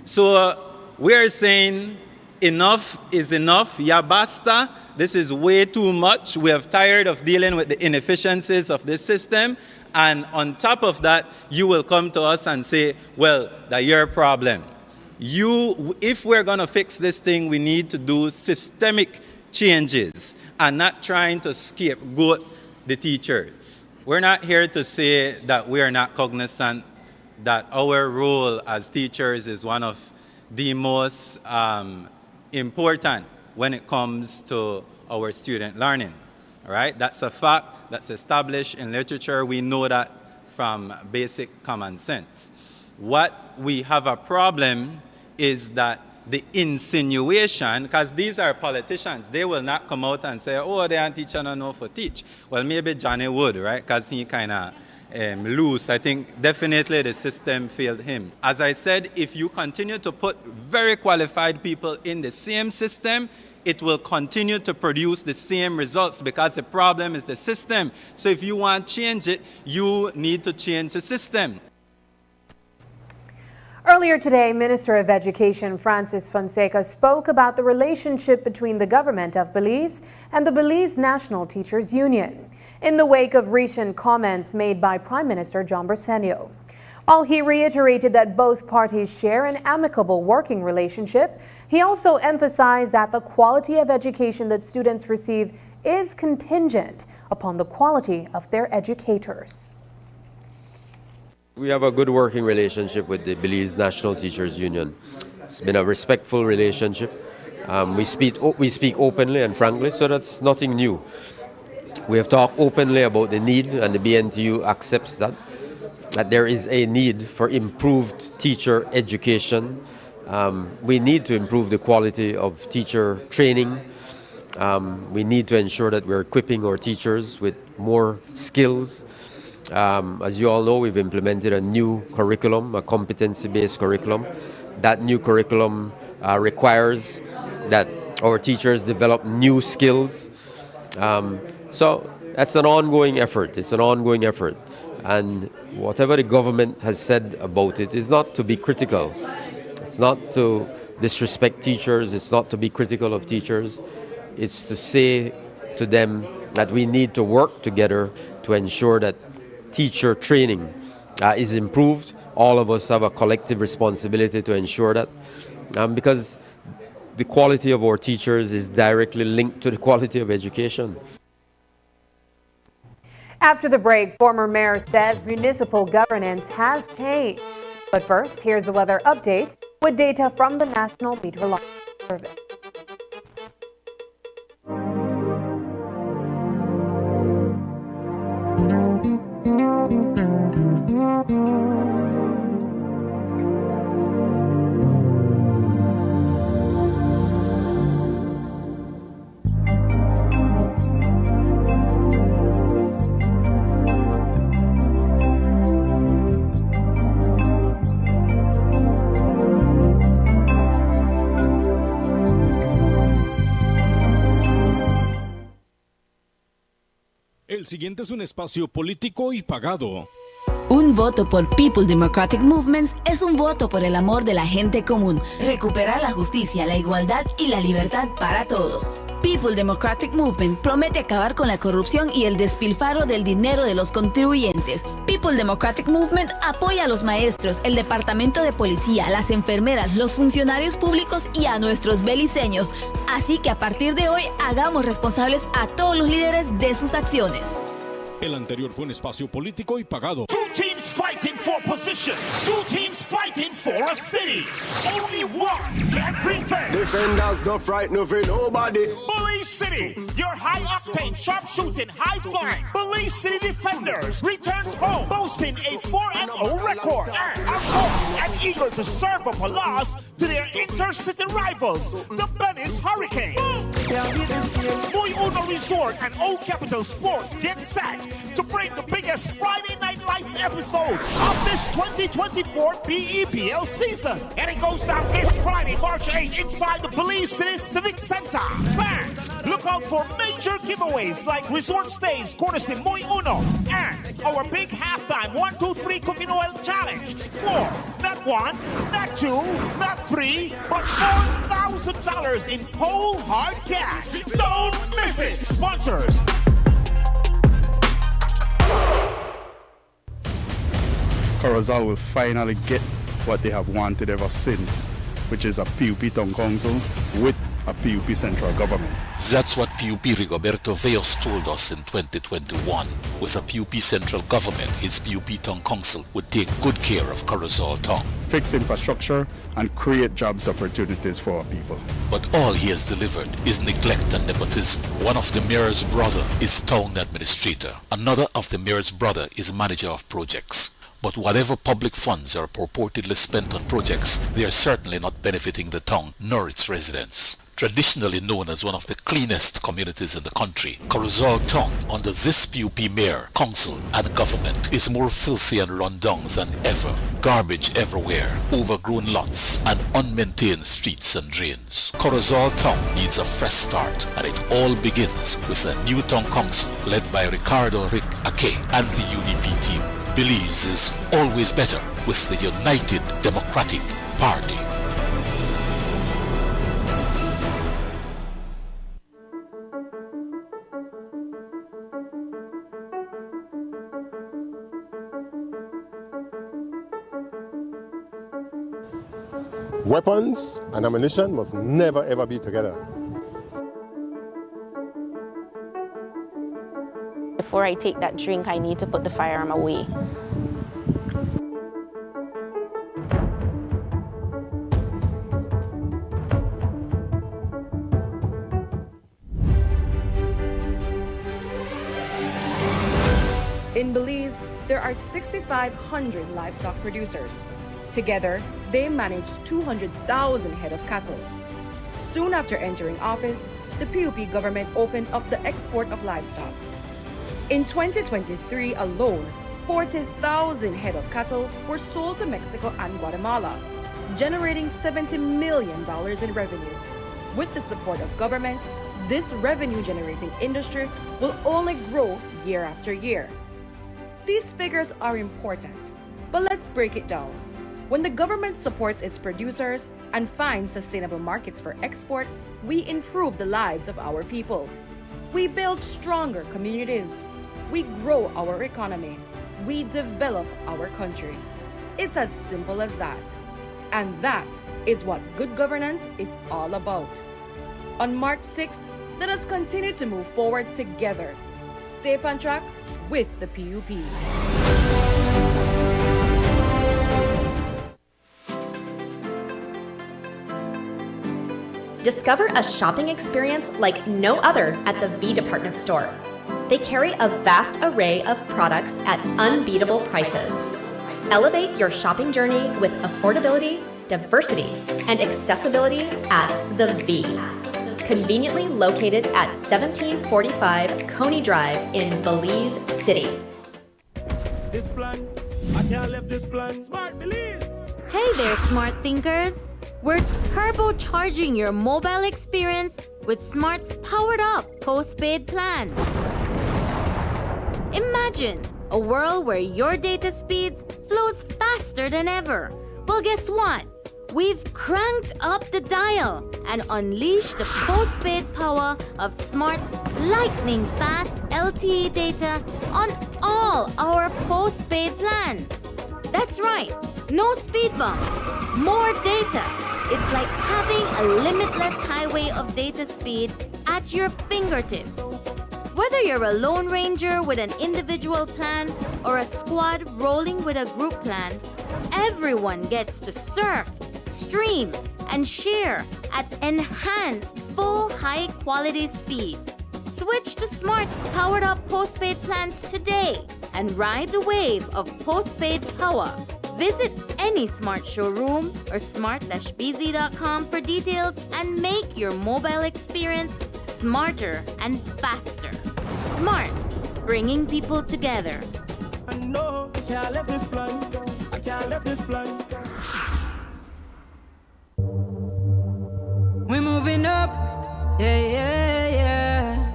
Speaker 18: So we're saying enough is enough. Ya basta. This is way too much. We have tired of dealing with the inefficiencies of this system. And on top of that, you will come to us and say, well, that's your problem. If we're going to fix this thing, we need to do systemic changes and not trying to scapegoat the teachers. We're not here to say that we are not cognizant that our role as teachers is one of the most important when it comes to our student learning. All right? That's a fact that's established in literature. We know that from basic common sense. What we have a problem is that the insinuation, because these are politicians, they will not come out and say, oh, they aren't teaching enough for teach. Well, maybe Johnny would, right? Because he kind of loose. I think definitely the system failed him. As I said, if you continue to put very qualified people in the same system, it will continue to produce the same results because the problem is the system. So if you want to change it, you need to change the system.
Speaker 1: Earlier today, Minister of Education Francis Fonseca spoke about the relationship between the government of Belize and the Belize National Teachers Union in the wake of recent comments made by Prime Minister John Briceño. While he reiterated that both parties share an amicable working relationship, he also emphasized that the quality of education that students receive is contingent upon the quality of their educators.
Speaker 3: We have a good working relationship with the Belize National Teachers Union. It's been a respectful relationship. We speak openly and frankly, so that's nothing new. We have talked openly about the need, and the BNTU accepts that there is a need for improved teacher education. We need to improve the quality of teacher training. We need to ensure that we're equipping our teachers with more skills. As you all know, we've implemented a new curriculum, a competency-based curriculum. That new curriculum requires that our teachers develop new skills. So that's an ongoing effort. It's an ongoing effort. And whatever the government has said about it is not to be critical. It's not to disrespect teachers. It's not to be critical of teachers. It's to say to them that we need to work together to ensure that teacher training is improved. All of us have a collective responsibility to ensure that, because the quality of our teachers is directly linked to the quality of education.
Speaker 1: After the break, former mayor says municipal governance has changed. But first, here's the weather update with data from the National Meteorological Service.
Speaker 19: El siguiente es un espacio político y pagado.
Speaker 20: Un voto por People Democratic Movements es un voto por el amor de la gente común, recuperar la justicia, la igualdad y la libertad para todos. People Democratic Movement promete acabar con la corrupción y el despilfarro del dinero de los contribuyentes. People Democratic Movement apoya a los maestros, el departamento de policía, las enfermeras, los funcionarios públicos y a nuestros beliceños. Así que a partir de hoy hagamos responsables a todos los líderes de sus acciones.
Speaker 19: El anterior fue un espacio político y pagado.
Speaker 21: Two teams fighting for position. Two teams fighting for a city. Only one can prevent.
Speaker 22: Defenders don't frighten of nobody.
Speaker 21: Belize City, your high-octane, sharp-shooting, high-flying Belize City Defenders returns home, boasting a 4-0 record and are home and eager to serve up a loss to their intercity rivals, the Venice Hurricanes. Muy Uno Resort and Old Capital Sports get set to bring the biggest Friday Night Lights episode of this 2024 PEPL season. And it goes down this Friday, March 8th, inside the Belize City Civic Center. Fans, look out for major giveaways like resort stays, courtesy Muy Uno, and our big halftime 1, 2, 3 cooking oil challenge. 4, not 1, not 2, not 3, but $4,000 in whole hard cash. Don't miss it. Sponsors.
Speaker 5: Corozal will finally get what they have wanted ever since, which is a PUP Town Council with a PUP central government.
Speaker 6: That's what PUP Rigoberto Veos told us in 2021. With a PUP central government, his PUP Town Council would take good care of Corozal Town.
Speaker 5: Fix infrastructure and create jobs opportunities for our people.
Speaker 6: But all he has delivered is neglect and nepotism. One of the mayor's brother is town administrator. Another of the mayor's brother is manager of projects. But whatever public funds are purportedly spent on projects, they are certainly not benefiting the town nor its residents. Traditionally known as one of the cleanest communities in the country, Corozal Town, under this PUP mayor, council and government, is more filthy and run down than ever. Garbage everywhere, overgrown lots, and unmaintained streets and drains. Corozal Town needs a fresh start, and it all begins with a new town council led by Ricardo Rick Ake and the UDP team. Belize is always better with the United Democratic Party.
Speaker 7: Weapons and ammunition must never ever be together.
Speaker 12: Before I take that drink, I need to put the firearm away.
Speaker 13: In Belize, there are 6,500 livestock producers. Together, they manage 200,000 head of cattle. Soon after entering office, the PUP government opened up the export of livestock. In 2023 alone, 40,000 head of cattle were sold to Mexico and Guatemala, generating $70 million in revenue. With the support of government, this revenue-generating industry will only grow year after year. These figures are important, but let's break it down. When the government supports its producers and finds sustainable markets for export, we improve the lives of our people. We build stronger communities. We grow our economy. We develop our country. It's as simple as that. And that is what good governance is all about. On March 6th, let us continue to move forward together. Stay on track with the PUP.
Speaker 23: Discover a shopping experience like no other at the V Department Store. They carry a vast array of products at unbeatable prices. Elevate your shopping journey with affordability, diversity, and accessibility at the V. Conveniently located at 1745 Coney Drive in Belize City.
Speaker 24: This plan, I can't leave this plan. Smart Belize.
Speaker 25: Hey there, smart thinkers. We're turbocharging your mobile experience with Smart's powered-up postpaid plans. Imagine a world where your data speeds flows faster than ever. Well, guess what? We've cranked up the dial and unleashed the postpaid power of Smart's lightning-fast LTE data on all our postpaid plans. That's right, no speed bumps, more data. It's like having a limitless highway of data speed at your fingertips. Whether you're a lone ranger with an individual plan or a squad rolling with a group plan, everyone gets to surf, stream, and share at enhanced full high-quality speed. Switch to Smart's powered-up postpaid plans today and ride the wave of postpaid power. Visit any Smart showroom or smart-bz.com for details and make your mobile experience smarter and faster. Smart, bringing people together.
Speaker 24: plan, no, I can't let this plan. I can't let this plan.
Speaker 8: We're moving up, yeah, yeah, yeah.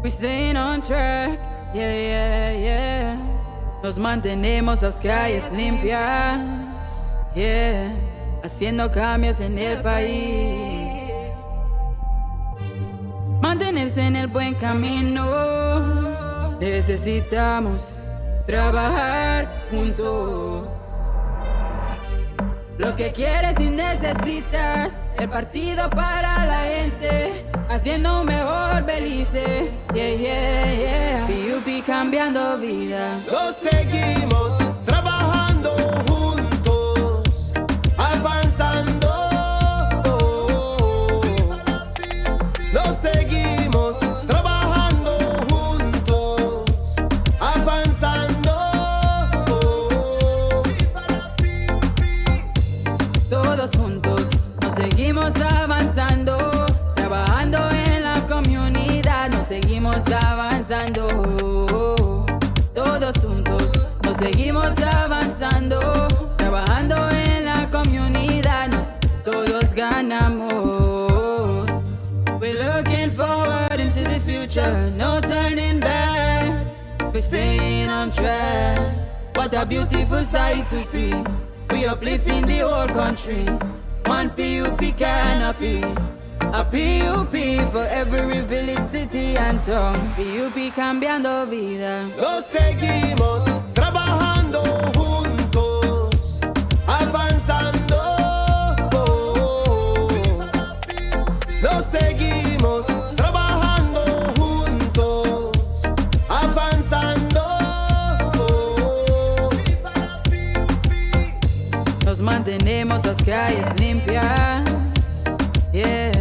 Speaker 8: We're staying on track, yeah, yeah, yeah. Nos mantenemos las calles limpias, yeah. Haciendo cambios en el país. Mantenerse en el buen camino. Necesitamos trabajar juntos. Lo que quieres y necesitas, el partido para la gente, haciendo un mejor Belice, yeah, yeah, yeah. PUP cambiando vida.
Speaker 22: Lo seguimos trabajando juntos, avanzando. Lo seguimos trabajando juntos, avanzando.
Speaker 8: Todos juntos nos seguimos avanzando, trabajando en la comunidad, nos seguimos avanzando. Todos juntos nos seguimos avanzando, trabajando en la comunidad, todos ganamos. We're looking forward into the future, no turning back. We're staying on track. What a beautiful sight to see. We uplifting the whole country. One PUP canopy. A PUP for every village, city and town. PUP cambiando vida.
Speaker 22: Lo seguimos trabajando juntos, avanzando. Lo seguimos trabajando juntos, avanzando.
Speaker 8: Nos mantenemos las calles limpias, yeah,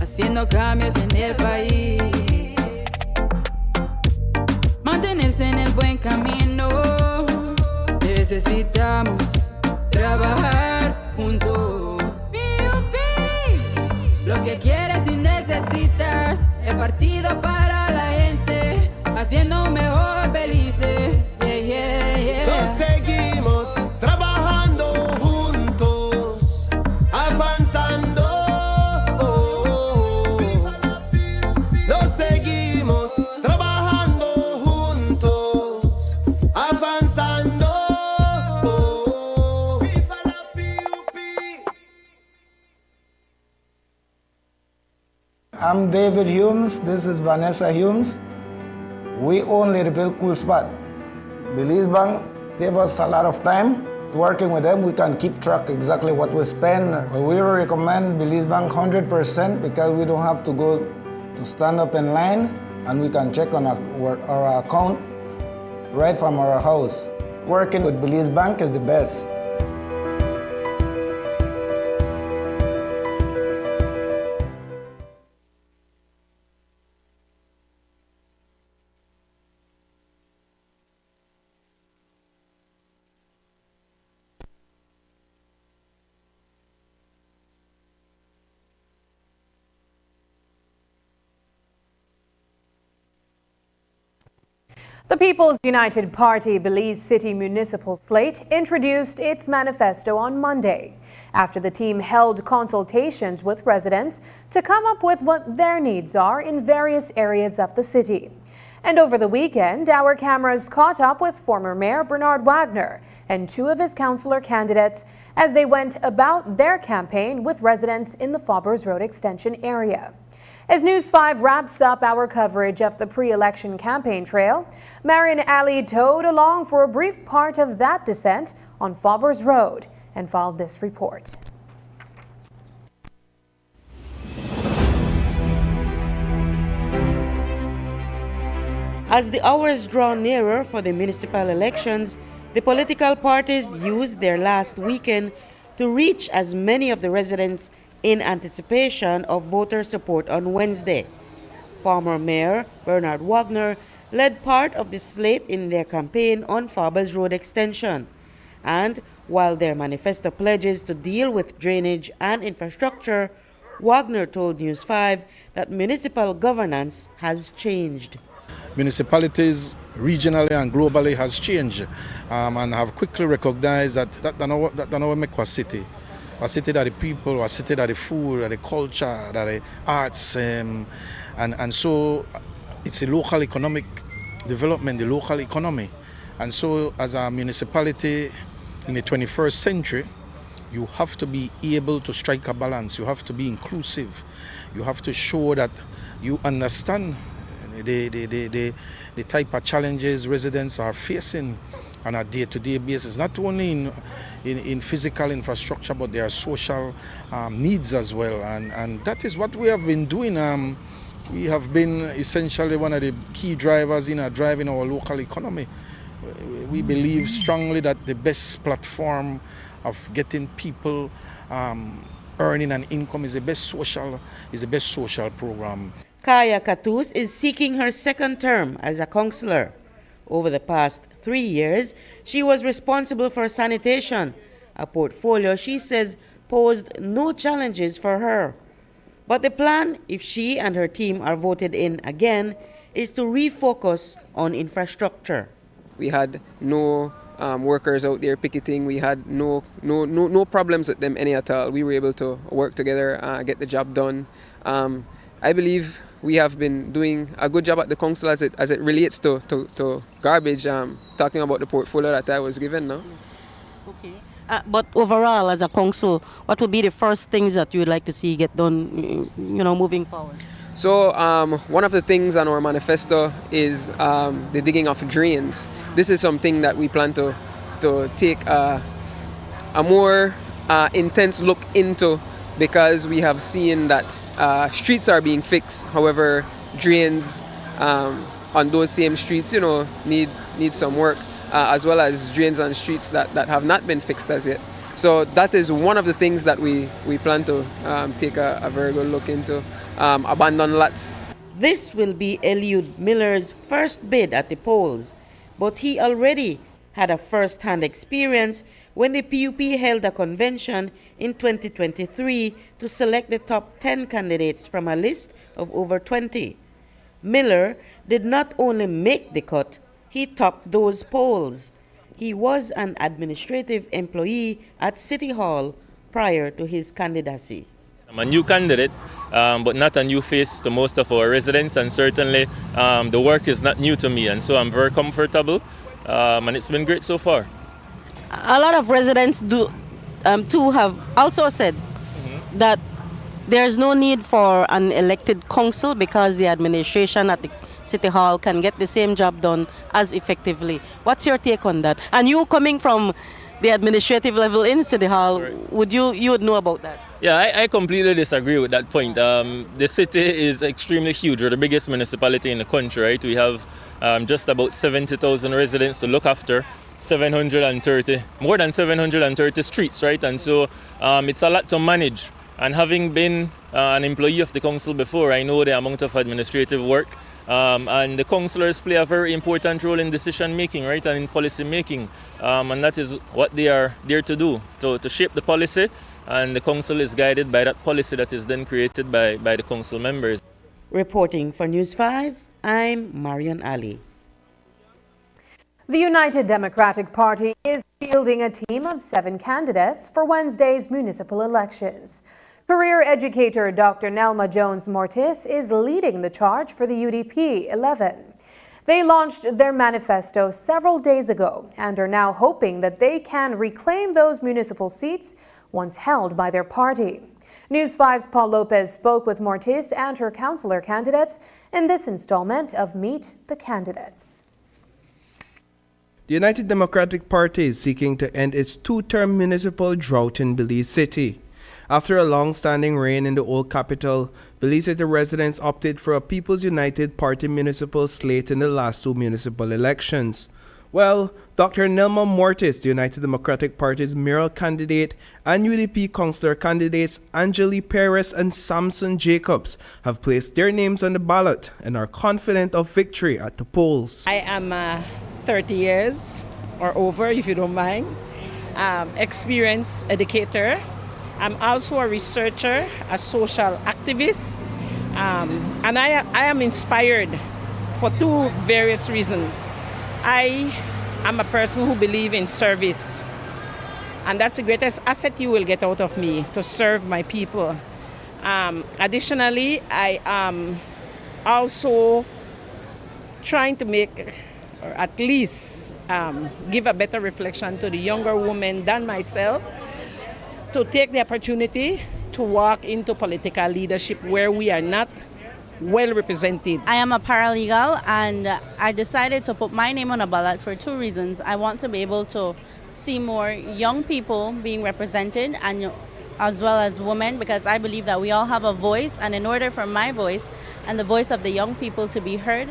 Speaker 8: haciendo cambios en el país. Mantenerse en el buen camino. Necesitamos trabajar juntos. PUP, lo que quieres y necesitas, el partido para la gente, haciendo un mejor Belice, yeah, yeah, yeah.
Speaker 22: Lo seguimos trabajando juntos, avanzando. Lo seguimos trabajando juntos, avanzando.
Speaker 10: I'm David Humes, this is Vanessa Humes. We own Ladyville Cool Spot. Belize Bank save us a lot of time. Working with them, we can keep track exactly what we spend. We recommend Belize Bank 100% because we don't have to go to stand up in line, and we can check on our account right from our house. Working with Belize Bank is the best.
Speaker 1: The People's United Party Belize City Municipal slate introduced its manifesto on Monday after the team held consultations with residents to come up with what their needs are in various areas of the city. And over the weekend, our cameras caught up with former Mayor Bernard Wagner and two of his councillor candidates as they went about their campaign with residents in the Fobbers Road Extension area. As News 5 wraps up our coverage of the pre-election campaign trail, Marion Ali towed along for a brief part of that descent on Fobbers Road and followed this report.
Speaker 4: As the hours draw nearer for the municipal elections, the political parties used their last weekend to reach as many of the residents in anticipation of voter support on Wednesday. Former Mayor Bernard Wagner led part of the slate in their campaign on Fobbers Road Extension. And while their manifesto pledges to deal with drainage and infrastructure, Wagner told News 5 that municipal governance has changed.
Speaker 9: municipalities regionally and globally has changed and have quickly recognized that don't make a city that the people, a city that the food, that the culture, that the arts, and so it's a local economic development, the local economy. And so as a municipality in the 21st century, you have to be able to strike a balance. You have to be inclusive. You have to show that you understand the type of challenges residents are facing on a day-to-day basis, not only in physical infrastructure, but their social needs as well. And that is what we have been doing. We have been essentially one of the key drivers in driving our local economy. We believe strongly that the best platform of getting people earning an income is the best social program.
Speaker 4: Kaya Katus is seeking her second term as a councillor. Over the past 3 years, she was responsible for sanitation, a portfolio she says posed no challenges for her. But the plan, if she and her team are voted in again, is to refocus on infrastructure.
Speaker 11: We had no workers out there picketing. We had no problems with them any at all. We were able to work together, get the job done. I believe we have been doing a good job at the council as it relates to garbage, talking about the portfolio that I was given now.
Speaker 14: Okay. But overall, as a council, what would be the first things that you would like to see get done, moving forward?
Speaker 11: So one of the things on our manifesto is the digging of drains. This is something that we plan to take a more intense look into, because we have seen that streets are being fixed. However, drains on those same streets, need some work, as well as drains on streets that have not been fixed as yet. So that is one of the things that we plan to take a very good look into. Abandoned lots.
Speaker 4: This will be Eliud Miller's first bid at the polls, but he already had a first-hand experience when the PUP held a convention in 2023 to select the top 10 candidates from a list of over 20. Miller did not only make the cut, he topped those polls. He was an administrative employee at City Hall prior to his candidacy.
Speaker 15: I'm a new candidate, but not a new face to most of our residents, and certainly the work is not new to me, and so I'm very comfortable, and it's been great so far.
Speaker 14: A lot of residents too have also said that there's no need for an elected council because the administration at the City Hall can get the same job done as effectively. What's your take on that? And you coming from the administrative level in City Hall, right, you would know about that?
Speaker 15: Yeah, I completely disagree with that point. The city is extremely huge. We're the biggest municipality in the country, right? We have just about 70,000 residents to look after, more than 730 streets, right? And so it's a lot to manage. And having been an employee of the council before, I know the amount of administrative work. And the councillors play a very important role in decision making, right, and in policy making. And that is what they are there to do, to shape the policy. And the council is guided by that policy that is then created by the council members.
Speaker 4: Reporting for News 5, I'm Marian Ali.
Speaker 1: The United Democratic Party is fielding a team of 7 candidates for Wednesday's municipal elections. Career educator Dr. Nelma Jones-Mortis is leading the charge for the UDP 11. They launched their manifesto several days ago and are now hoping that they can reclaim those municipal seats once held by their party. News 5's Paul Lopez spoke with Mortis and her councillor candidates in this installment of Meet the Candidates.
Speaker 16: The United Democratic Party is seeking to end its 2-term municipal drought in Belize City. After a long-standing reign in the old capital, Belize City residents opted for a People's United Party municipal slate in the last 2 municipal elections. Well, Dr. Nelma Mortis, the United Democratic Party's mayoral candidate, and UDP councillor candidates Angeli Perez and Samson Jacobs have placed their names on the ballot and are confident of victory at the polls.
Speaker 26: I am 30 years or over, if you don't mind, experienced educator. I'm also a researcher, a social activist, and I am inspired for two various reasons. I am a person who believes in service, and that's the greatest asset you will get out of me, to serve my people. Additionally, I am also trying to make, or at least give a better reflection to the younger women than myself, to take the opportunity to walk into political leadership where we are not well represented.
Speaker 2: I am a paralegal, and I decided to put my name on a ballot for two reasons. I want to be able to see more young people being represented, and as well as women, because I believe that we all have a voice, and in order for my voice and the voice of the young people to be heard,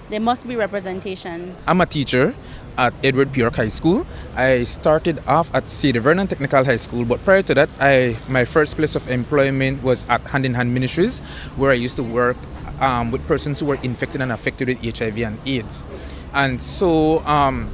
Speaker 2: there must be representation.
Speaker 3: I'm a teacher at Edward P. York High School. I started off at Cedar Vernon Technical High School, but prior to that, my first place of employment was at Hand in Hand Ministries, where I used to work with persons who were infected and affected with HIV and AIDS. And so I'm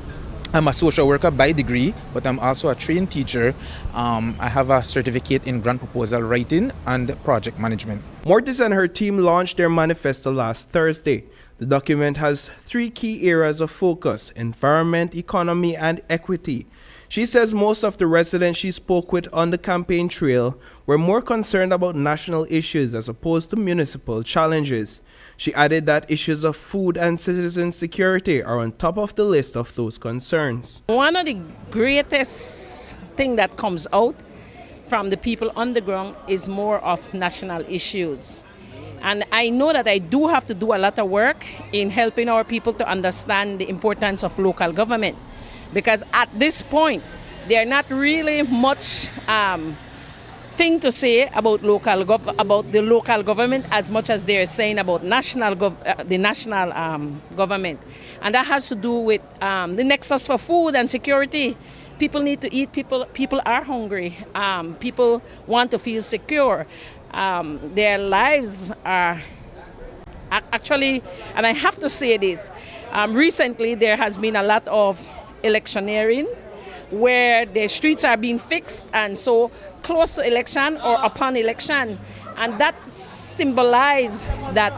Speaker 3: a social worker by degree, but I'm also a trained teacher. I have a certificate in grant proposal writing and project management.
Speaker 16: Mortis and her team launched their manifesto last Thursday. The document has 3 key areas of focus: environment, economy, and equity. She says most of the residents she spoke with on the campaign trail were more concerned about national issues as opposed to municipal challenges. She added that issues of food and citizen security are on top of the list of those concerns.
Speaker 26: One of the greatest things that comes out from the people on the ground is more of national issues. And I know that I do have to do a lot of work in helping our people to understand the importance of local government. Because at this point, there are not really much thing to say about the local government as much as they're saying about the national government. And that has to do with the nexus for food and security. People need to eat, people are hungry, people want to feel secure. Their lives are actually, and I have to say this, recently there has been a lot of electioneering where the streets are being fixed, and so close to election or upon election, and that symbolizes that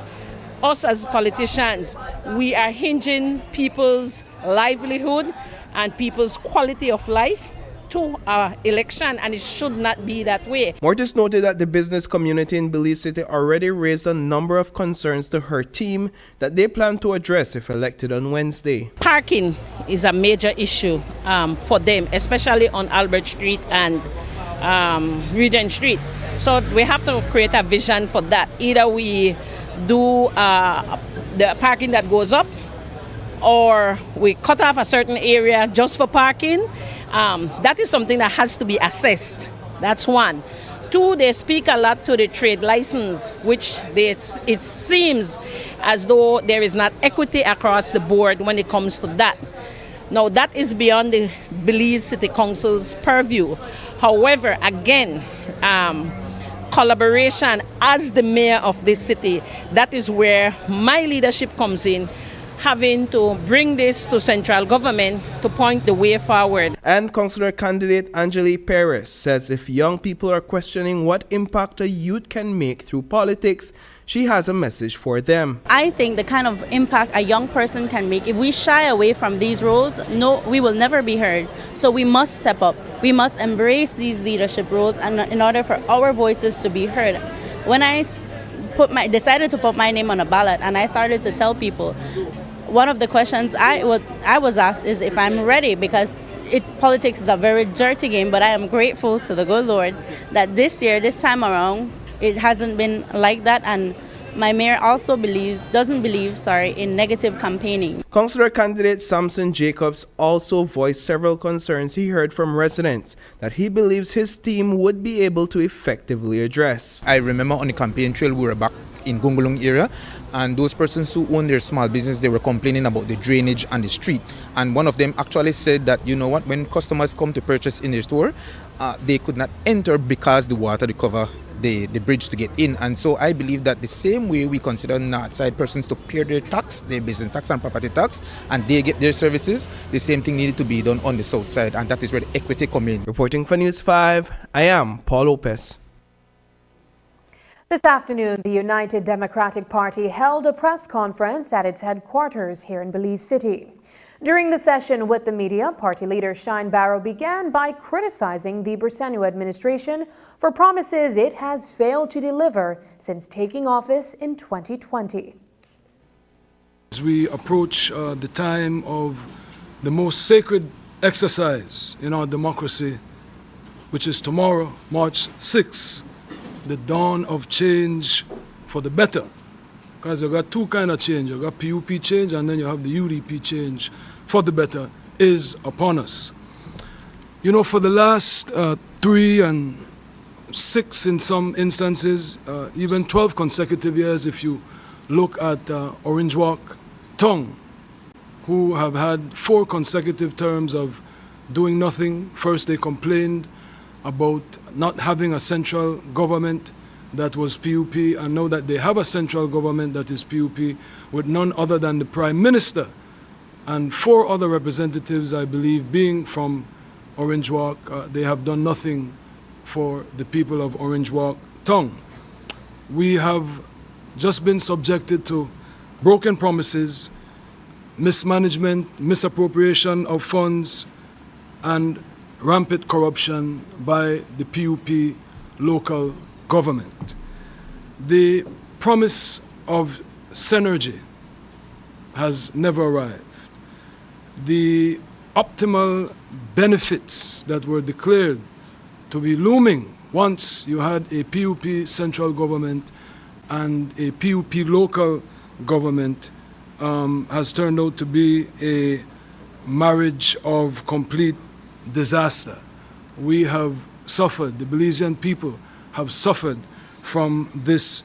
Speaker 26: us as politicians, we are hinging people's livelihood and people's quality of life to our election, and it should not be that way.
Speaker 16: Mortis noted that the business community in Belize City already raised a number of concerns to her team that they plan to address if elected on Wednesday.
Speaker 26: Parking is a major issue for them, especially on Albert Street and Regent Street. So we have to create a vision for that. Either we do the parking that goes up, or we cut off a certain area just for parking. That is something that has to be assessed. That's one. Two, they speak a lot to the trade license, which it seems as though there is not equity across the board when it comes to that. Now, that is beyond the Belize City Council's purview. However, again, collaboration as the mayor of this city, that is where my leadership comes in, having to bring this to central government to point the way forward.
Speaker 16: And Councillor candidate Angelique Perez says if young people are questioning what impact a youth can make through politics, she has a message for them.
Speaker 2: I think the kind of impact a young person can make, if we shy away from these roles, no, we will never be heard. So we must step up. We must embrace these leadership roles, and in order for our voices to be heard. When I decided to put my name on a ballot, and I started to tell people, one of the questions I was asked is if I'm ready, because politics is a very dirty game, but I am grateful to the good Lord that this time around, it hasn't been like that, and my mayor also doesn't believe in negative campaigning.
Speaker 16: Councillor candidate Samson Jacobs also voiced several concerns he heard from residents that he believes his team would be able to effectively address.
Speaker 3: I remember on the campaign trail we were back in Gungulung area, and those persons who own their small business, they were complaining about the drainage on the street. And one of them actually said that, you know what, when customers come to purchase in their store, they could not enter because the water to cover the bridge to get in. And so I believe that the same way we consider north side persons to pay their tax, their business tax and property tax, and they get their services, the same thing needed to be done on the south side, and that is where the equity comes in.
Speaker 16: Reporting for News 5, I am Paul Lopez.
Speaker 1: This afternoon, the United Democratic Party held a press conference at its headquarters here in Belize City. During the session with the media, party leader Shine Barrow began by criticizing the Briceño administration for promises it has failed to deliver since taking office in 2020.
Speaker 5: As we approach the time of the most sacred exercise in our democracy, which is tomorrow, March 6th, the dawn of change for the better. Because you've got two kinds of change. You've got PUP change and then you have the UDP change for the better is upon us. You know, for the last 3 and 6 in some instances, even 12 consecutive years if you look at Orange Walk, Tongue, who have had 4 consecutive terms of doing nothing. First they complained about not having a central government that was PUP, and now that they have a central government that is PUP with none other than the Prime Minister and 4 other representatives, I believe, being from Orange Walk, they have done nothing for the people of Orange Walk, Tongue. We have just been subjected to broken promises, mismanagement, misappropriation of funds, and rampant corruption by the PUP local government. The promise of synergy has never arrived. The optimal benefits that were declared to be looming once you had a PUP central government and a PUP local government has turned out to be a marriage of complete disaster. We have suffered, the Belizean people have suffered from this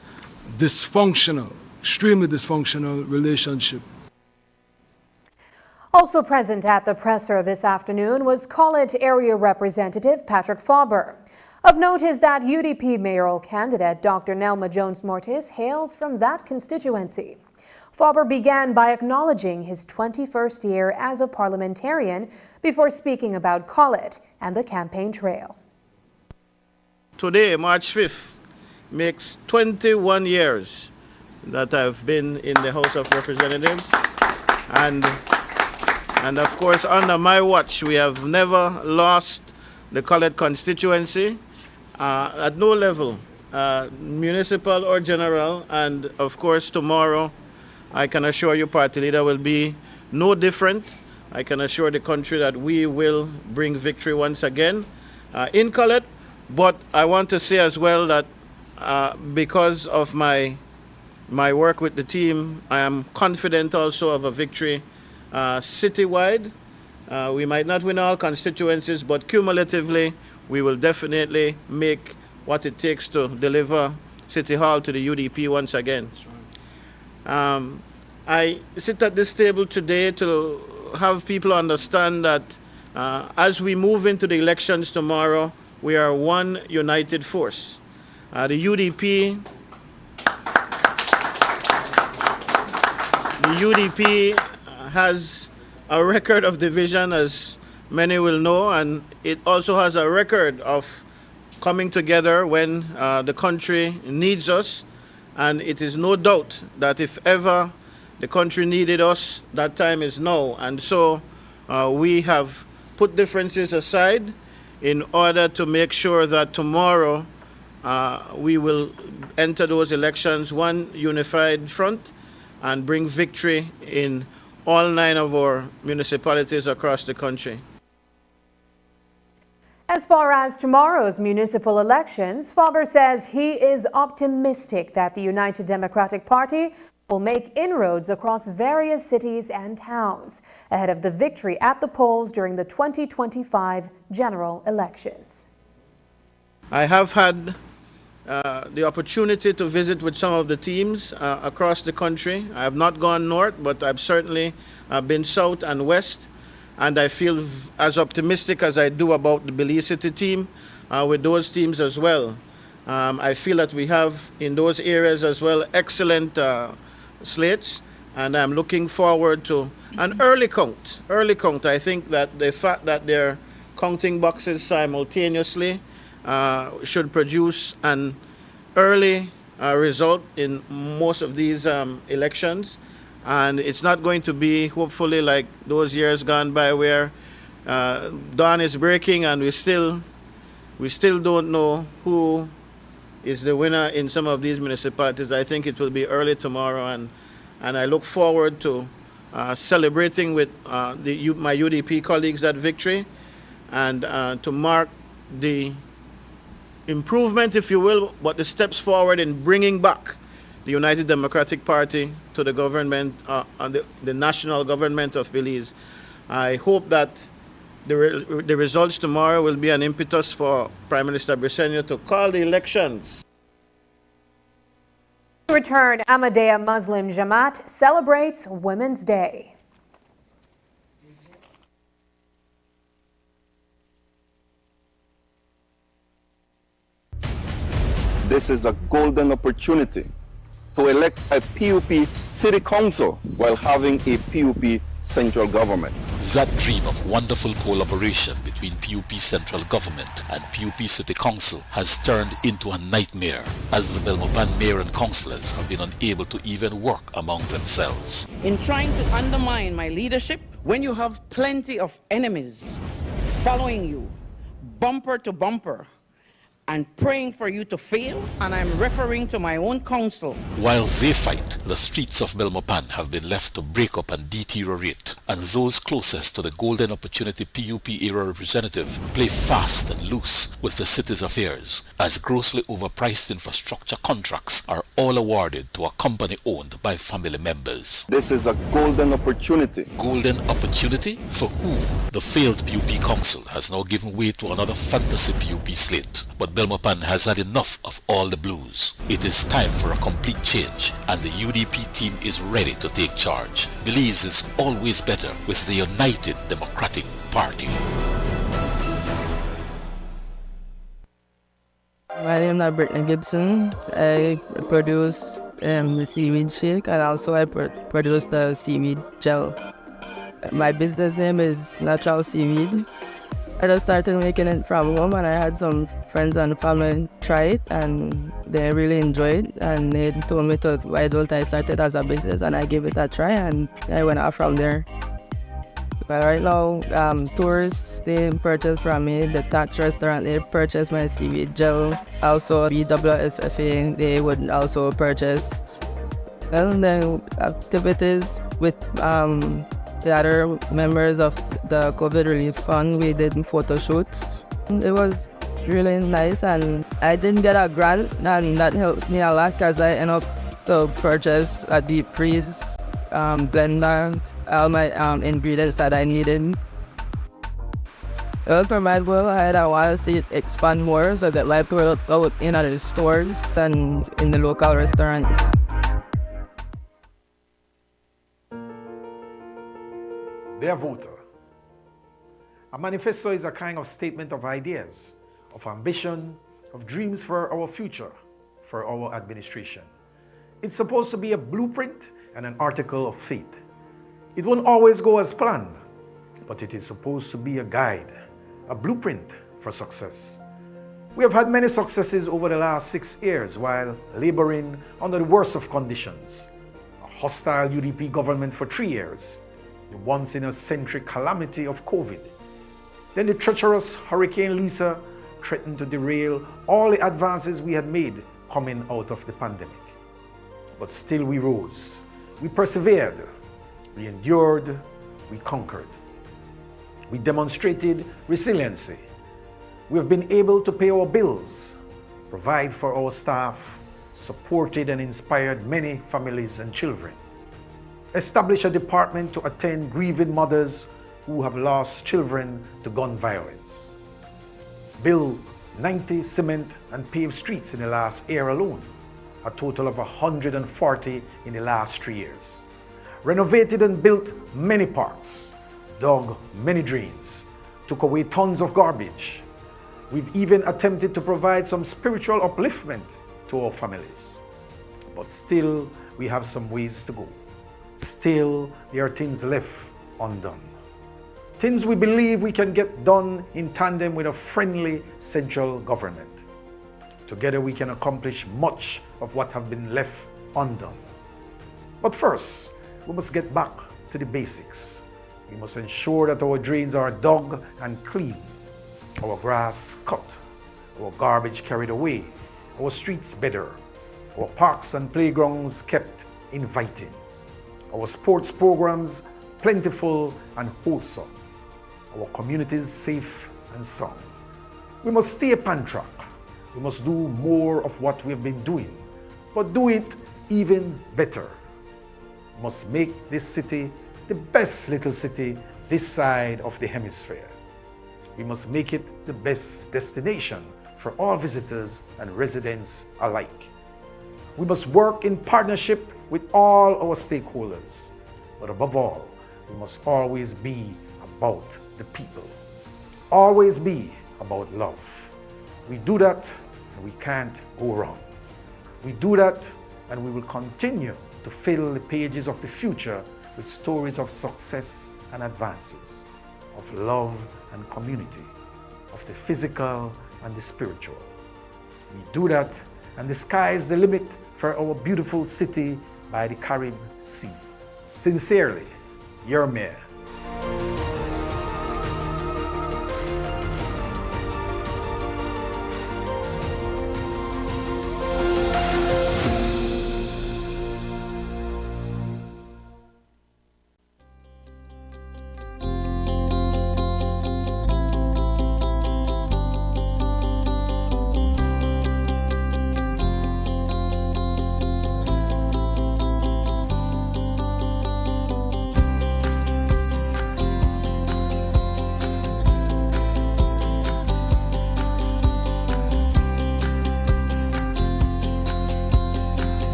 Speaker 5: dysfunctional, extremely dysfunctional relationship.
Speaker 1: Also present at the presser this afternoon was Collet Area Representative Patrick Fauber. Of note is that UDP mayoral candidate Dr. Nelma Jones-Mortis hails from that constituency. Fauber began by acknowledging his 21st year as a parliamentarian before speaking about Collet and the campaign trail.
Speaker 17: Today, March 5th, makes 21 years that I've been in the House of Representatives. And of course, under my watch, we have never lost the Collet constituency at no level, municipal or general. And of course, tomorrow, I can assure you, party leader will be no different. I can assure the country that we will bring victory once again in Collet. But I want to say as well that because of my work with the team, I am confident also of a victory citywide. We might not win all constituencies, but cumulatively, we will definitely make what it takes to deliver City Hall to the UDP once again. I sit at this table today to have people understand that as we move into the elections tomorrow, we are one united force. The UDP has a record of division, as many will know, and it also has a record of coming together when the country needs us. And it is no doubt that if ever the country needed us, that time is now. And so we have put differences aside in order to make sure that tomorrow we will enter those elections one unified front and bring victory in all 9 of our municipalities across the country.
Speaker 1: As far as tomorrow's municipal elections, Fauber says he is optimistic that the United Democratic Party will make inroads across various cities and towns ahead of the victory at the polls during the 2025 general elections.
Speaker 17: I have had the opportunity to visit with some of the teams across the country. I have not gone north, but I've certainly been south and west. And I feel as optimistic as I do about the Belize City team with those teams as well. I feel that we have in those areas as well excellent slates, and I'm looking forward to an early count. I think that the fact that they're counting boxes simultaneously should produce an early result in most of these elections. And it's not going to be, hopefully, like those years gone by where dawn is breaking and we still don't know who is the winner in some of these municipalities. I think it will be early tomorrow, and I look forward to celebrating with my UDP colleagues that victory, and to mark the improvement, if you will, but the steps forward in bringing back the United Democratic Party to the government, the national government of Belize. I hope that the results tomorrow will be an impetus for Prime Minister Briceño to call the elections.
Speaker 1: Return, Ahmadiyya Muslim Jamaat celebrates Women's Day.
Speaker 6: This is a golden opportunity to elect a PUP city council while having a PUP central government.
Speaker 7: That dream of wonderful collaboration between PUP central government and PUP city council has turned into a nightmare, as the Belmopan mayor and councillors have been unable to even work among themselves.
Speaker 26: In trying to undermine my leadership, when you have plenty of enemies following you, bumper to bumper, and praying for you to fail, and I'm referring to my own council.
Speaker 7: While they fight, the streets of Belmopan have been left to break up and deteriorate, and those closest to the Golden Opportunity PUP era representative play fast and loose with the city's affairs, as grossly overpriced infrastructure contracts are all awarded to a company owned by family members.
Speaker 6: This is a golden opportunity.
Speaker 7: Golden opportunity for whom? The failed PUP council has now given way to another fantasy PUP slate, but Belmopan has had enough of all the blues. It is time for a complete change, and the UDP team is ready to take charge. Belize is always better with the United Democratic Party.
Speaker 18: My name is Brittany Gibson. I produce the seaweed shake, and also I produce the seaweed gel. My business name is Natural Seaweed. I just started making it from home, and I had some friends and family try it, and they really enjoyed it, and they told me to, why don't I start it as a business, and I gave it a try, and I went off from there. But right now, tourists, they purchase from me. The Thatch restaurant, they purchase my seaweed gel. Also, BWSFA, they would also purchase. And then activities with the other members of the COVID Relief Fund, we did photo shoots. It was really nice, and I didn't get a grant, and that helped me a lot because I ended up to purchase a deep freeze blender, all my ingredients that I needed. Well, for my goal, I want to see it expand more so that life will out in other stores and in the local restaurants.
Speaker 19: Dear voter, a manifesto is a kind of statement of ideas, of ambition, of dreams for our future, for our administration. It's supposed to be a blueprint and an article of faith. It won't always go as planned, but it is supposed to be a guide, a blueprint for success. We have had many successes over the last 6 years while laboring under the worst of conditions. A hostile UDP government for 3 years, the once-in-a-century calamity of COVID. Then the treacherous Hurricane Lisa threatened to derail all the advances we had made coming out of the pandemic. But still we rose, we persevered, we endured, we conquered. We demonstrated resiliency. We have been able to pay our bills, provide for our staff, supported and inspired many families and children. Establish a department to attend grieving mothers who have lost children to gun violence. Build 90 cement and paved streets in the last year alone, a total of 140 in the last 3 years. Renovated and built many parks, dug many drains, took away tons of garbage. We've even attempted to provide some spiritual upliftment to our families. But still, we have some ways to go. Still, there are things left undone. Things we believe we can get done in tandem with a friendly central government. Together we can accomplish much of what have been left undone. But first, we must get back to the basics. We must ensure that our drains are dug and clean, our grass cut, our garbage carried away, our streets better, our parks and playgrounds kept inviting, our sports programs plentiful and wholesome, our communities safe and sound. We must stay upon track. We must do more of what we have been doing, but do it even better. We must make this city the best little city this side of the hemisphere. We must make it the best destination for all visitors and residents alike. We must work in partnership with all our stakeholders, but above all, we must always be about the people. Always be about love. We do that and we can't go wrong. We do that and we will continue to fill the pages of the future with stories of success and advances, of love and community, of the physical and the spiritual. We do that and the sky is the limit for our beautiful city by the Caribbean Sea. Sincerely, your mayor.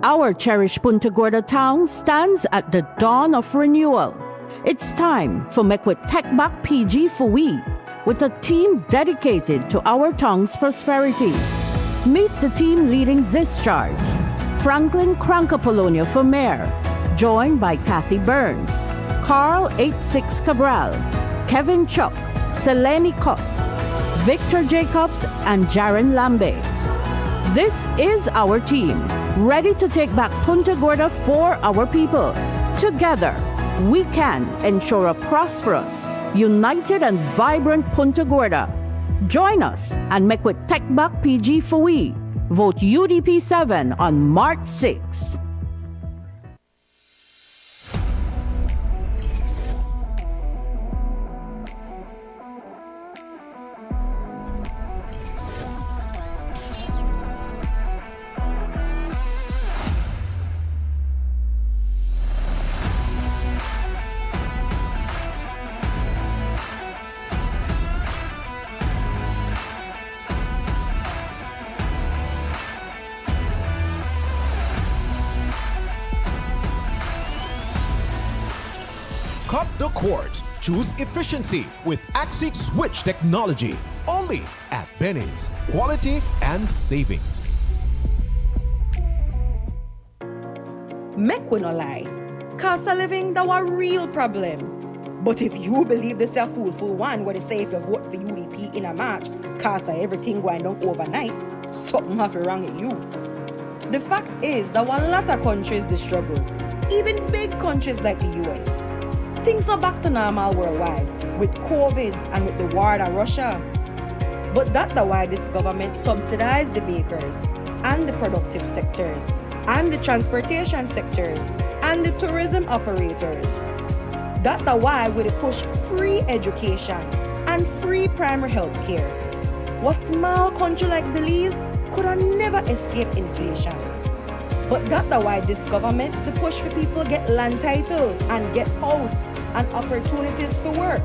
Speaker 12: Our cherished Punta Gorda town stands at the dawn of renewal. It's time for Mekwit Techbak PG for we, with a team dedicated to our town's prosperity. Meet the team leading this charge. Franklin Crankapolonia for mayor, joined by Kathy Burns, Carl 86 Cabral, Kevin Chuck, Selene Kos, Victor Jacobs, and Jaren Lambe. This is our team, ready to take back Punta Gorda for our people. Together, we can ensure a prosperous, united and vibrant Punta Gorda. Join us and make with Techbak PG for we. Vote UDP 7 on March 6.
Speaker 13: Cut the cords. Choose efficiency with Axix Switch technology. Only at Benny's. Quality and savings.
Speaker 20: Make we no lie. Cost of living, that was a real problem. But if you believe this is a fool one where they say if you vote for UDP in a March, cost of everything going down overnight, something have to wrong with you. The fact is that a lot of countries they struggle. Even big countries like the US. Things not back to normal worldwide with COVID and with the war in Russia. But that's why this government subsidized the bakers and the productive sectors and the transportation sectors and the tourism operators. That's why we push free education and free primary health care. A small country like Belize could have never escaped inflation. But that's why this government the push for people get land title and get house and opportunities for work.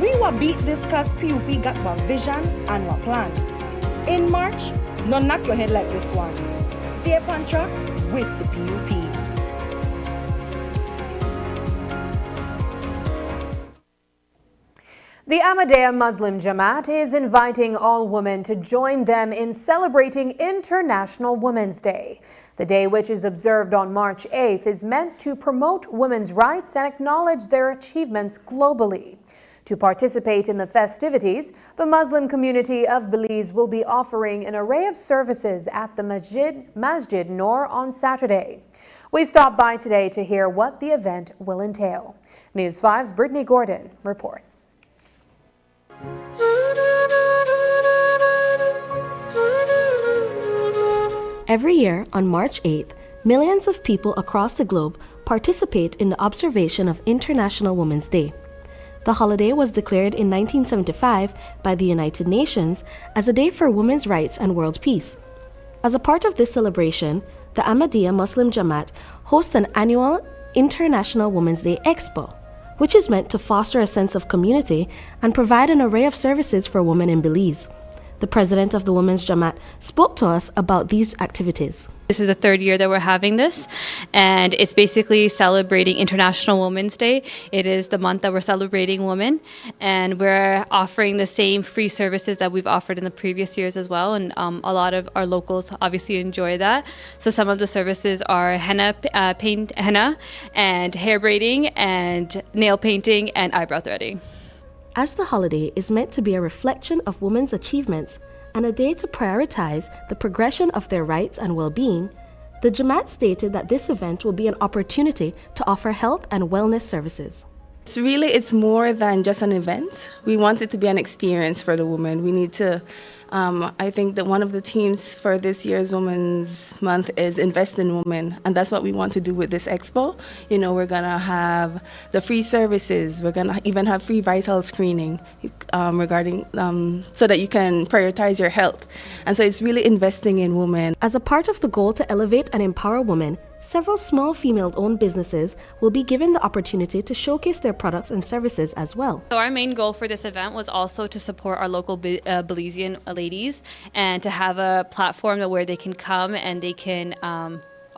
Speaker 20: We will beat this cause PUP got one vision and one plan. In March, no knock your head like this one. Stay on track with the PUP.
Speaker 1: The Ahmadiyya Muslim Jamaat is inviting all women to join them in celebrating International Women's Day. The day, which is observed on March 8th, is meant to promote women's rights and acknowledge their achievements globally. To participate in the festivities, the Muslim community of Belize will be offering an array of services at the Masjid Noor on Saturday. We stopped by today to hear what the event will entail. News 5's Brittany Gordon reports.
Speaker 8: Every year on March 8th, millions of people across the globe participate in the observation of International Women's Day. The holiday was declared in 1975 by the United Nations as a day for women's rights and world peace. As a part of this celebration, the Ahmadiyya Muslim Jamaat hosts an annual International Women's Day Expo, which is meant to foster a sense of community and provide an array of services for women in Belize. The president of the Women's Jamaat spoke to us about these activities.
Speaker 21: This is the third year that we're having this, and it's basically celebrating International Women's Day. It is the month that we're celebrating women, and we're offering the same free services that we've offered in the previous years as well, and a lot of our locals obviously enjoy that. So some of the services are henna and hair braiding and nail painting and eyebrow threading.
Speaker 8: As the holiday is meant to be a reflection of women's achievements and a day to prioritize the progression of their rights and well-being, the Jamaat stated that this event will be an opportunity to offer health and wellness services.
Speaker 22: It's more than just an event. We want it to be an experience for the women. We need to, I think that one of the themes for this year's Women's Month is invest in women, and that's what we want to do with this expo. You know, we're gonna have the free services. We're gonna even have free vital screening regarding so that you can prioritize your health. And so it's really investing in women.
Speaker 8: As a part of the goal to elevate and empower women, several small female-owned businesses will be given the opportunity to showcase their products and services as well.
Speaker 21: So our main goal for this event was also to support our local Belizean ladies and to have a platform where they can come and they can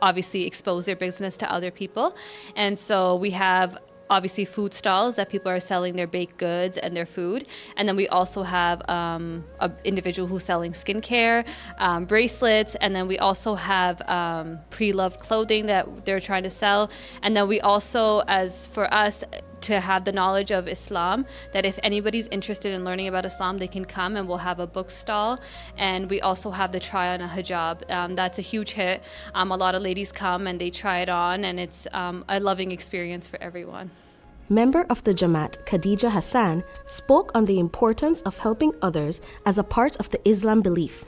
Speaker 21: obviously expose their business to other people. And so we have obviously food stalls that people are selling their baked goods and their food. And then we also have an individual who's selling skincare, bracelets, and then we also have pre-loved clothing that they're trying to sell. And then we also, as for us, to have the knowledge of Islam, that if anybody's interested in learning about Islam, they can come and we'll have a book stall. And we also have the try on a hijab. That's a huge hit. A lot of ladies come and they try it on, and it's a loving experience for everyone.
Speaker 8: Member of the Jamaat, Khadija Hassan, spoke on the importance of helping others as a part of the Islam belief.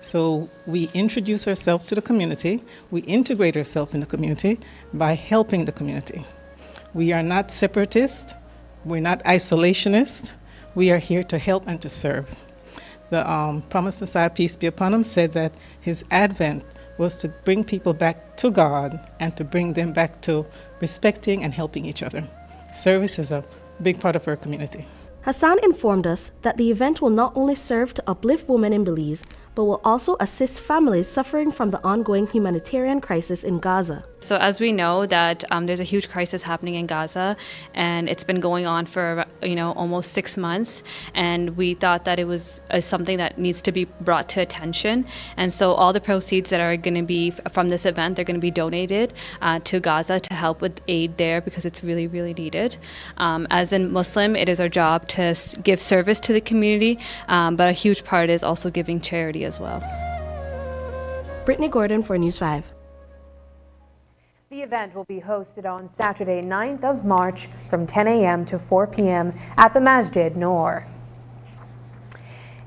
Speaker 23: So we introduce ourselves to the community, we integrate ourselves in the community by helping the community. We are not separatists, we're not isolationists, we are here to help and to serve. The Promised Messiah, peace be upon him, said that his advent was to bring people back to God and to bring them back to respecting and helping each other. Service is a big part of our community.
Speaker 8: Hassan informed us that the event will not only serve to uplift women in Belize, but will also assist families suffering from the ongoing humanitarian crisis in Gaza.
Speaker 21: So as we know that there's a huge crisis happening in Gaza, and it's been going on for almost 6 months, and we thought that it was something that needs to be brought to attention. And so all the proceeds that are going to be from this event, they're going to be donated to Gaza to help with aid there, because it's really, really needed. As a Muslim, it is our job to give service to the community, but a huge part is also giving charity as well.
Speaker 8: Brittany Gordon for News 5.
Speaker 1: The event will be hosted on Saturday, 9th of March from 10 a.m. to 4 p.m. at the Masjid Noor.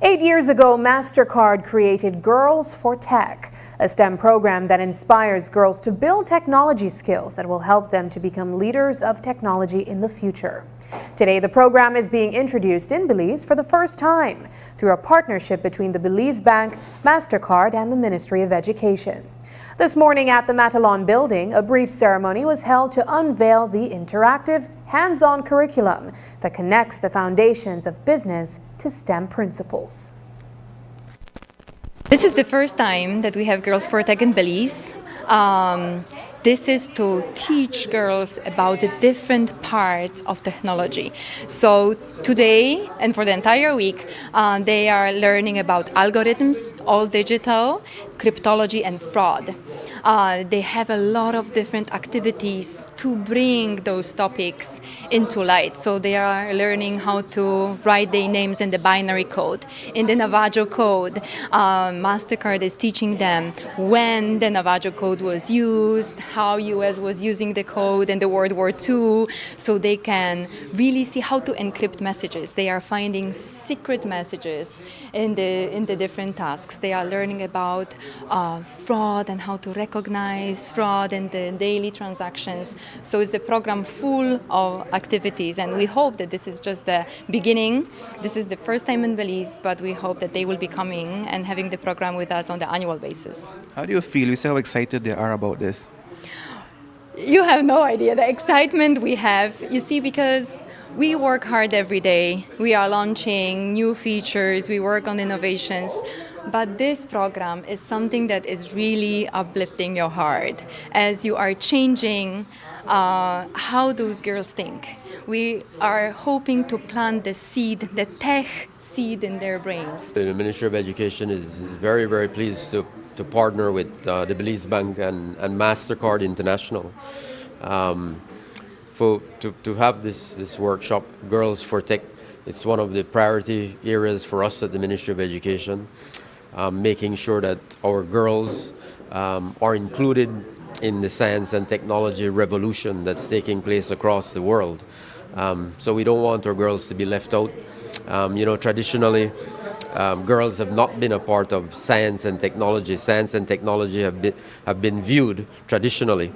Speaker 1: 8 years ago, MasterCard created Girls for Tech, a STEM program that inspires girls to build technology skills that will help them to become leaders of technology in the future. Today, the program is being introduced in Belize for the first time through a partnership between the Belize Bank, MasterCard, and the Ministry of Education. This morning at the Matalon building, a brief ceremony was held to unveil the interactive, hands-on curriculum that connects the foundations of business to STEM principles.
Speaker 24: This is the first time that we have Girls for Tech in Belize.
Speaker 9: this is to teach girls about the different parts of technology. So today and for the entire week, they are learning about algorithms, all digital, cryptology, and fraud. They have a lot of different activities to bring those topics into light. So they are learning how to write their names in the binary code, in the Navajo code. MasterCard is teaching them when the Navajo code was used, how US was using the code in the World War II, so they can really see how to encrypt messages. They are finding secret messages in the different tasks. They are learning about fraud and how to recognize fraud in the daily transactions. So it's a program full of activities, and we hope that this is just the beginning. This is the first time in Belize, but we hope that they will be coming and having the program with us on the annual basis.
Speaker 10: How do you feel? You say how excited they are about this.
Speaker 9: You have no idea the excitement we have. You see, because we work hard every day. We are launching new features. We work on innovations. But this program is something that is really uplifting your heart as you are changing how those girls think. We are hoping to plant the seed, the tech seed in their brains.
Speaker 11: The Ministry of Education is very, very pleased to partner with the Belize Bank and MasterCard International to have this workshop, Girls for Tech. It's one of the priority areas for us at the Ministry of Education, making sure that our girls are included in the science and technology revolution that's taking place across the world. So we don't want our girls to be left out. Traditionally, girls have not been a part of science and technology. Science and technology have been viewed traditionally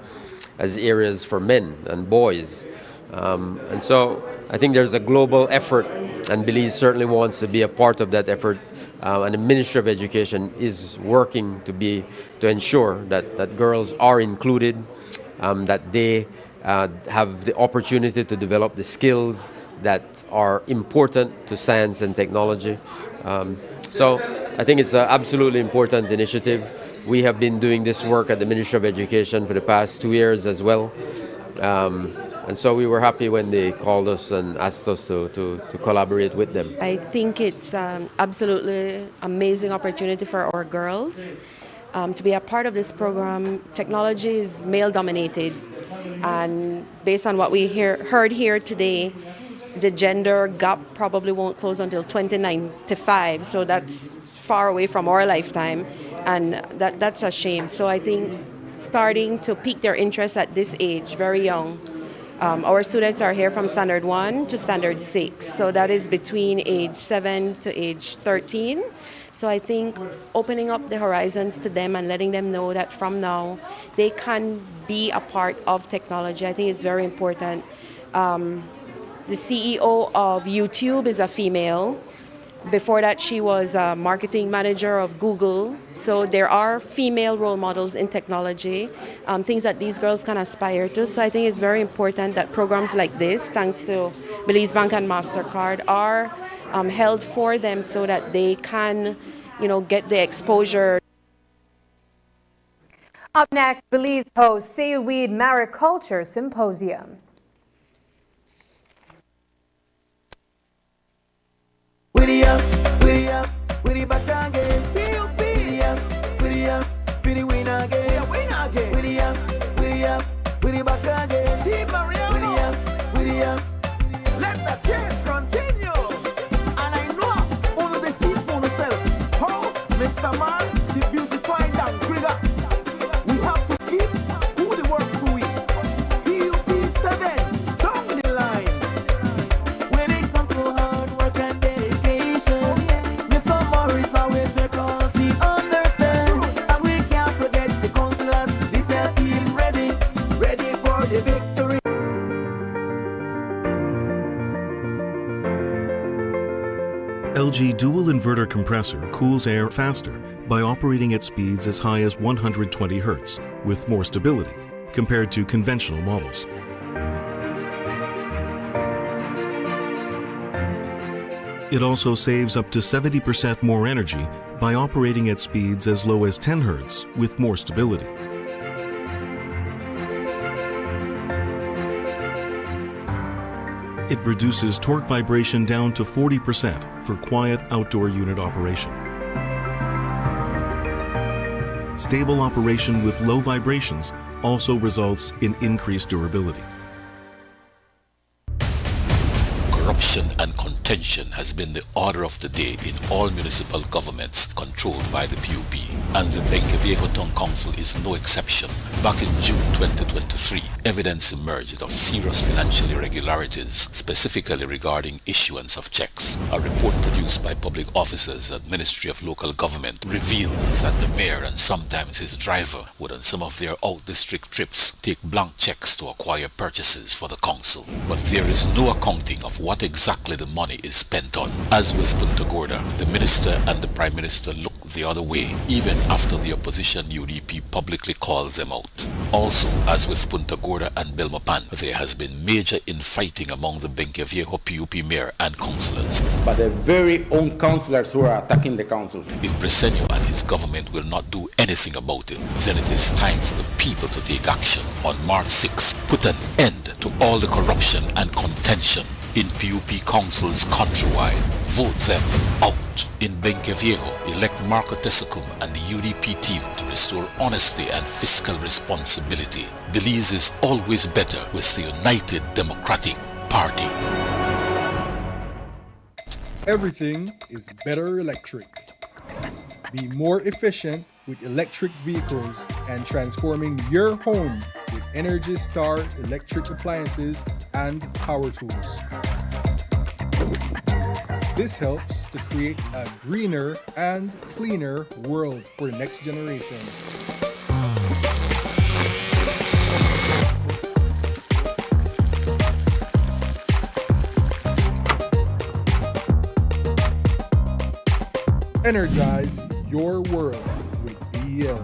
Speaker 11: as areas for men and boys. And so I think there's a global effort, and Belize certainly wants to be a part of that effort. And the Ministry of Education is working to ensure that girls are included, that they have the opportunity to develop the skills that are important to science and technology. So I think it's an absolutely important initiative. We have been doing this work at the Ministry of Education for the past 2 years as well. And so we were happy when they called us and asked us to collaborate with them.
Speaker 14: I think it's absolutely amazing opportunity for our girls to be a part of this program. Technology is male dominated, and based on what we heard here today, the gender gap probably won't close until 2095, so that's far away from our lifetime, and that's a shame. So I think starting to pique their interest at this age, very young. Our students are here from Standard 1 to Standard 6, so that is between age 7 to age 13. So I think opening up the horizons to them and letting them know that from now they can be a part of technology, I think is very important. The CEO of YouTube is a female. Before that, she was a marketing manager of Google. So there are female role models in technology, things that these girls can aspire to. So I think it's very important that programs like this, thanks to Belize Bank and MasterCard, are held for them so that they can, get the exposure.
Speaker 1: Up next, Belize hosts Seaweed Mariculture Symposium.
Speaker 24: Widdy up, widdy back again. Widdy up, widdy win again. Widdy up, widdy back again. Team Mariano. Widdy up, let the change continue. And I know all of the seats for myself. How, Mr. Man, the beautifying that trigger. We have to keep who the work to we. PUP7 down the line. When it comes to hard work and
Speaker 25: LG dual inverter compressor cools air faster by operating at speeds as high as 120 Hz with more stability compared to conventional models. It also saves up to 70% more energy by operating at speeds as low as 10 Hz with more stability. It reduces torque vibration down to 40% for quiet outdoor unit operation. Stable operation with low vibrations also results in increased durability.
Speaker 7: Corruption and contention has been the order of the day in all municipal governments controlled by the PUP, and the Benque Viejo Town Council is no exception. Back in June 2023, evidence emerged of serious financial irregularities, specifically regarding issuance of checks. A report produced by public officers at Ministry of Local Government revealed that the mayor and sometimes his driver would on some of their out-district trips take blank checks to acquire purchases for the council. But there is no accounting of what exactly the money is spent on. As with Punta Gorda, the minister and the prime minister look the other way, even after the opposition UDP publicly calls them out. Also, as with Punta Gorda and Belmopan, there has been major infighting among the Benque Viejo PUP mayor and councillors.
Speaker 2: But the very own councillors who are attacking the council.
Speaker 7: If Bresenio and his government will not do anything about it, then it is time for the people to take action. On March 6, put an end to all the corruption and contention in PUP councils countrywide. Vote them out. In Benque Viejo, elect Marco Tessucum and the UDP team to restore honesty and fiscal responsibility. Belize is always better with the United Democratic Party.
Speaker 3: Everything is better electric. Be more efficient with electric vehicles and transforming your home with Energy Star electric appliances and power tools. This helps to create a greener and cleaner world for the next generation. Energize your world with BL.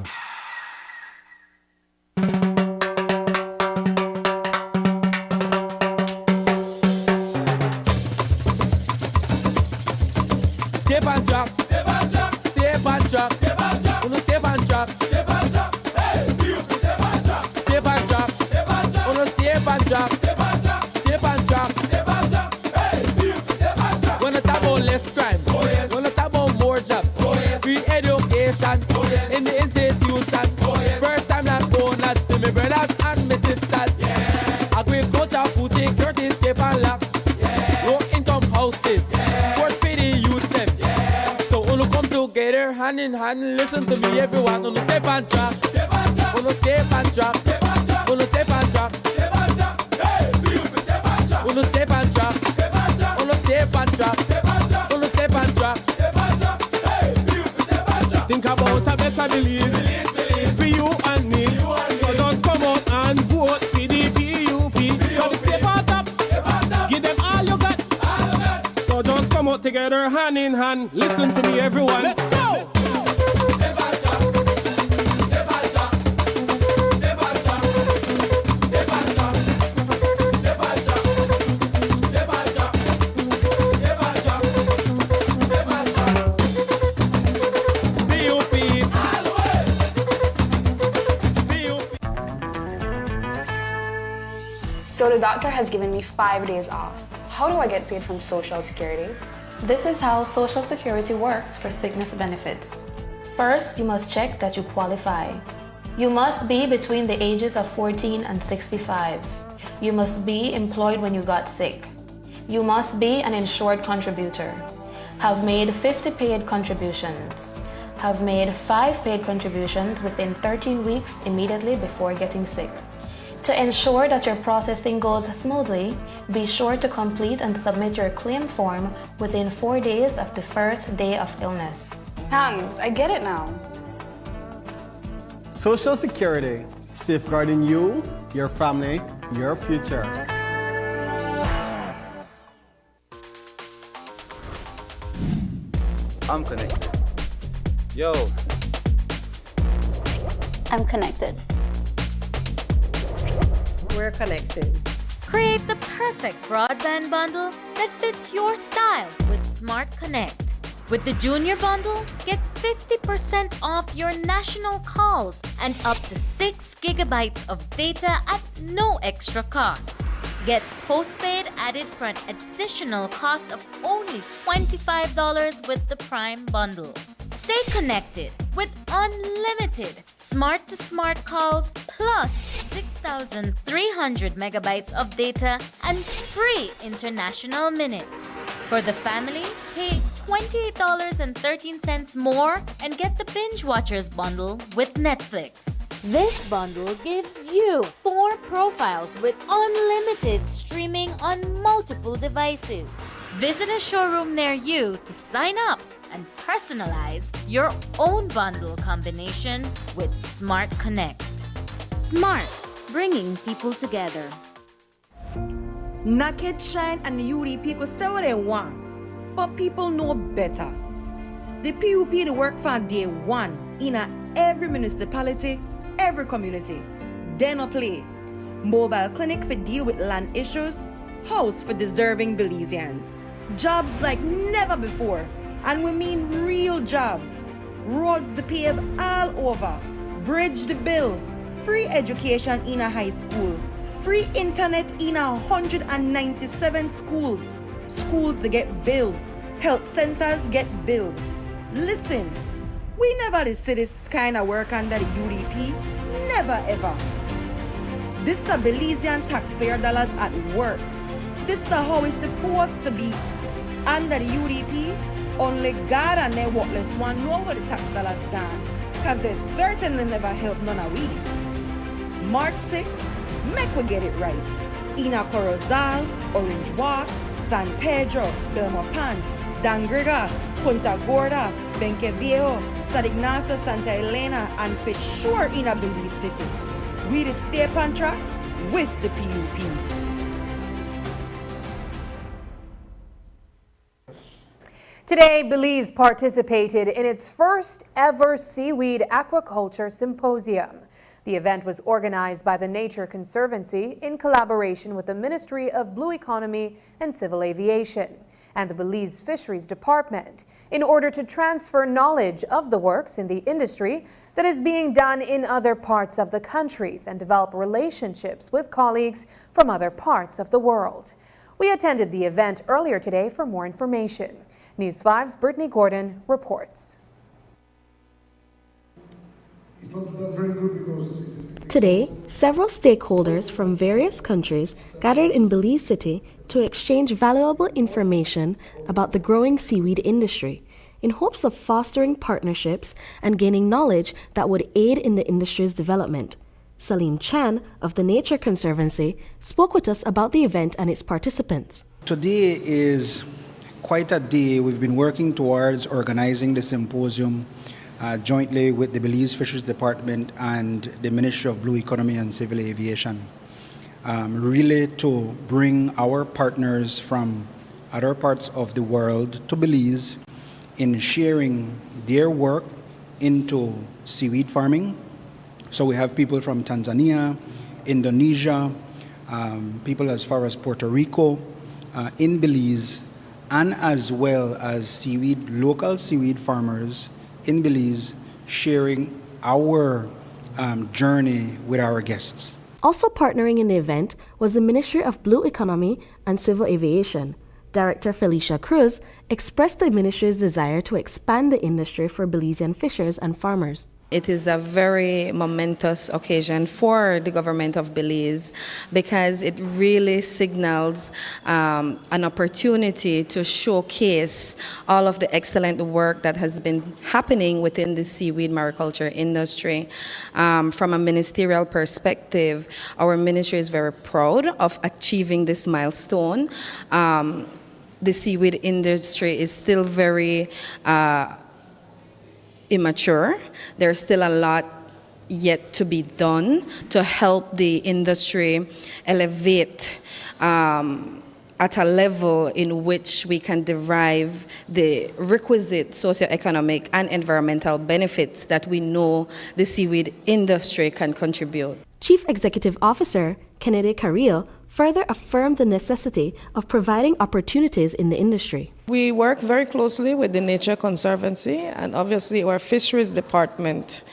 Speaker 4: Step and drop, step and drop, step and drop, step and drop, step and drop, step and drop, hey, step and drop, step and drop, step and drop, step and drop, step and drop, step and drop, step and drop, hey, step and drop. When the talk about less crimes, oh yes. When the talk about more jobs, oh yes. Free education, oh yes. In the institution, oh yes. First time that donuts, see me brothers and my sisters, yeah. Agriculture, food security, step and lock, yeah. Low income houses, yeah. Sports for the youth them. Together, hand in hand, listen to me, everyone. On the step and drop, step and drop. On the step and drop, step and drop. On the step and drop, step and drop. Hey, beautiful step and drop. On the step and drop, step and drop. On the step and drop, step and drop. On the step and drop, step and drop. Hey, beautiful step and drop. Think about a better Belize, for you and me. So just come out and vote for the PUP. Come step and drop, give them all you got. So just come out together, hand in hand. Listen to me, everyone. Let's go.
Speaker 5: So the doctor has given me 5 days off. How do I get paid from Social Security?
Speaker 22: This is how Social Security works for sickness benefits. First, you must check that you qualify. You must be between the ages of 14 and 65. You must be employed when you got sick. You must be an insured contributor. Have made 50 paid contributions. Have made 5 paid contributions within 13 weeks immediately before getting sick. To ensure that your processing goes smoothly, be sure to complete and submit your claim form within 4 days of the first day of illness.
Speaker 5: Thanks, I get it now.
Speaker 15: Social Security, safeguarding you, your family, your future.
Speaker 16: I'm connected. Yo.
Speaker 27: I'm connected.
Speaker 28: We're connected.
Speaker 29: Create the perfect broadband bundle that fits your style with Smart Connect. With the Junior Bundle, get 50% off your national calls and up to 6 gigabytes of data at no extra cost. Get postpaid added for an additional cost of only $25 with the Prime bundle. Stay connected with unlimited smart-to-smart calls plus 6,300 megabytes of data and free international minutes. For the family, pay $28.13 more and get the Binge Watchers bundle with Netflix. This bundle gives you 4 profiles with unlimited streaming on multiple devices. Visit a showroom near you to sign up and personalize your own bundle combination with Smart Connect. Smart, bringing people together.
Speaker 20: Naked Shine and the UDP could say what they want, but people know better. The PUP they work for day one in every municipality, every community. Then a play. Mobile clinic for deal with land issues, house for deserving Belizeans. Jobs like never before, and we mean real jobs. Roads to pave all over, bridge the bill, free education in a high school, free internet in 197 schools. Schools to get built, health centers get built. Listen, we never see this kind of work under the UDP, never ever. This the Belizean taxpayer dollars at work. This the how it's supposed to be. Under the UDP, only God and their worthless one know where the tax dollars gone, because they certainly never help none of we. March 6th, make we get it right. Ina Corozal, Orange Walk, San Pedro, Belmopan, Dangriga, Punta Gorda, Benque Viejo, San Ignacio, Santa Elena, and for sure in a Belize City. We to stay on track with the PUP.
Speaker 1: Today, Belize participated in its first ever Seaweed Aquaculture Symposium. The event was organized by the Nature Conservancy in collaboration with the Ministry of Blue Economy and Civil Aviation and the Belize Fisheries Department in order to transfer knowledge of the works in the industry that is being done in other parts of the countries and develop relationships with colleagues from other parts of the world. We attended the event earlier today for more information. News 5's Brittany Gordon reports.
Speaker 8: Today, several stakeholders from various countries gathered in Belize City to exchange valuable information about the growing seaweed industry in hopes of fostering partnerships and gaining knowledge that would aid in the industry's development. Salim Chan of the Nature Conservancy spoke with us about the event and its participants.
Speaker 6: Today is quite a day. We've been working towards organizing the symposium jointly with the Belize Fisheries Department and the Ministry of Blue Economy and Civil Aviation, really to bring our partners from other parts of the world to Belize in sharing their work into seaweed farming. So we have people from Tanzania, Indonesia, people as far as Puerto Rico, in Belize, and as well as local seaweed farmers in Belize sharing our journey with our guests.
Speaker 8: Also partnering in the event was the Ministry of Blue Economy and Civil Aviation. Director Felicia Cruz expressed the ministry's desire to expand the industry for Belizean fishers and farmers.
Speaker 12: It is a very momentous occasion for the government of Belize because it really signals an opportunity to showcase all of the excellent work that has been happening within the seaweed mariculture industry. From a ministerial perspective, our ministry is very proud of achieving this milestone. The seaweed industry is still very immature. There's still a lot yet to be done to help the industry elevate at a level in which we can derive the requisite socioeconomic and environmental benefits that we know the seaweed industry can contribute.
Speaker 8: Chief Executive Officer Kennedy Carrillo further affirmed the necessity of providing opportunities in the industry.
Speaker 13: We work very closely with the Nature Conservancy, and obviously our Fisheries Department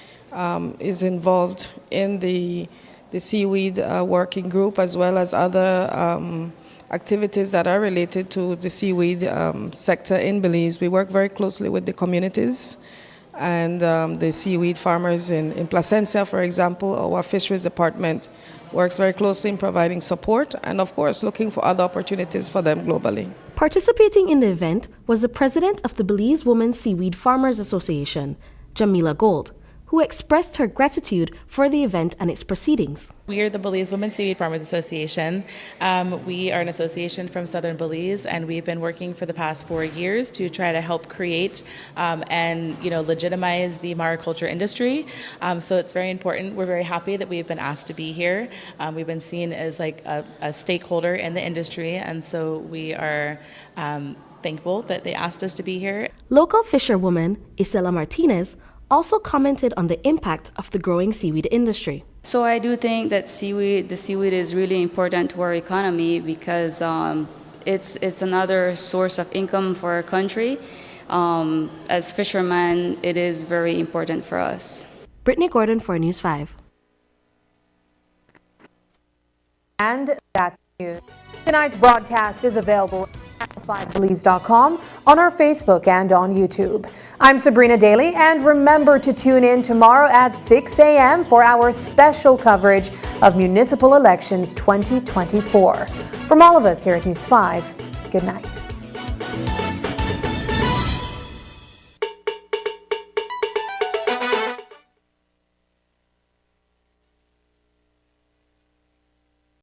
Speaker 13: is involved in the the Seaweed working group, as well as other activities that are related to the seaweed sector in Belize. We work very closely with the communities and the seaweed farmers in Placencia, for example. Our fisheries department works very closely in providing support and, of course, looking for other opportunities for them globally.
Speaker 8: Participating in the event was the president of the Belize Women Seaweed Farmers Association, Jamila Gold, who expressed her gratitude for the event and its proceedings.
Speaker 10: We are the Belize Women Seaweed Farmers Association. We are an association from Southern Belize, and we've been working for the past 4 years to try to help create and legitimize the mariculture industry. So it's very important. We're very happy that we've been asked to be here. We've been seen as like a stakeholder in the industry, and so we are thankful that they asked us to be here.
Speaker 8: Local fisherwoman Isela Martinez also commented on the impact of the growing seaweed industry.
Speaker 17: So I do think that the seaweed is really important to our economy because it's another source of income for our country. As fishermen, it is very important for us.
Speaker 8: Brittany Gordon for News 5.
Speaker 1: And that's news. Tonight's broadcast is available at channel5belize.com, on our Facebook and on YouTube. I'm Sabrina Daly, and remember to tune in tomorrow at 6 a.m. for our special coverage of Municipal Elections 2024. From all of us here at News 5, good night.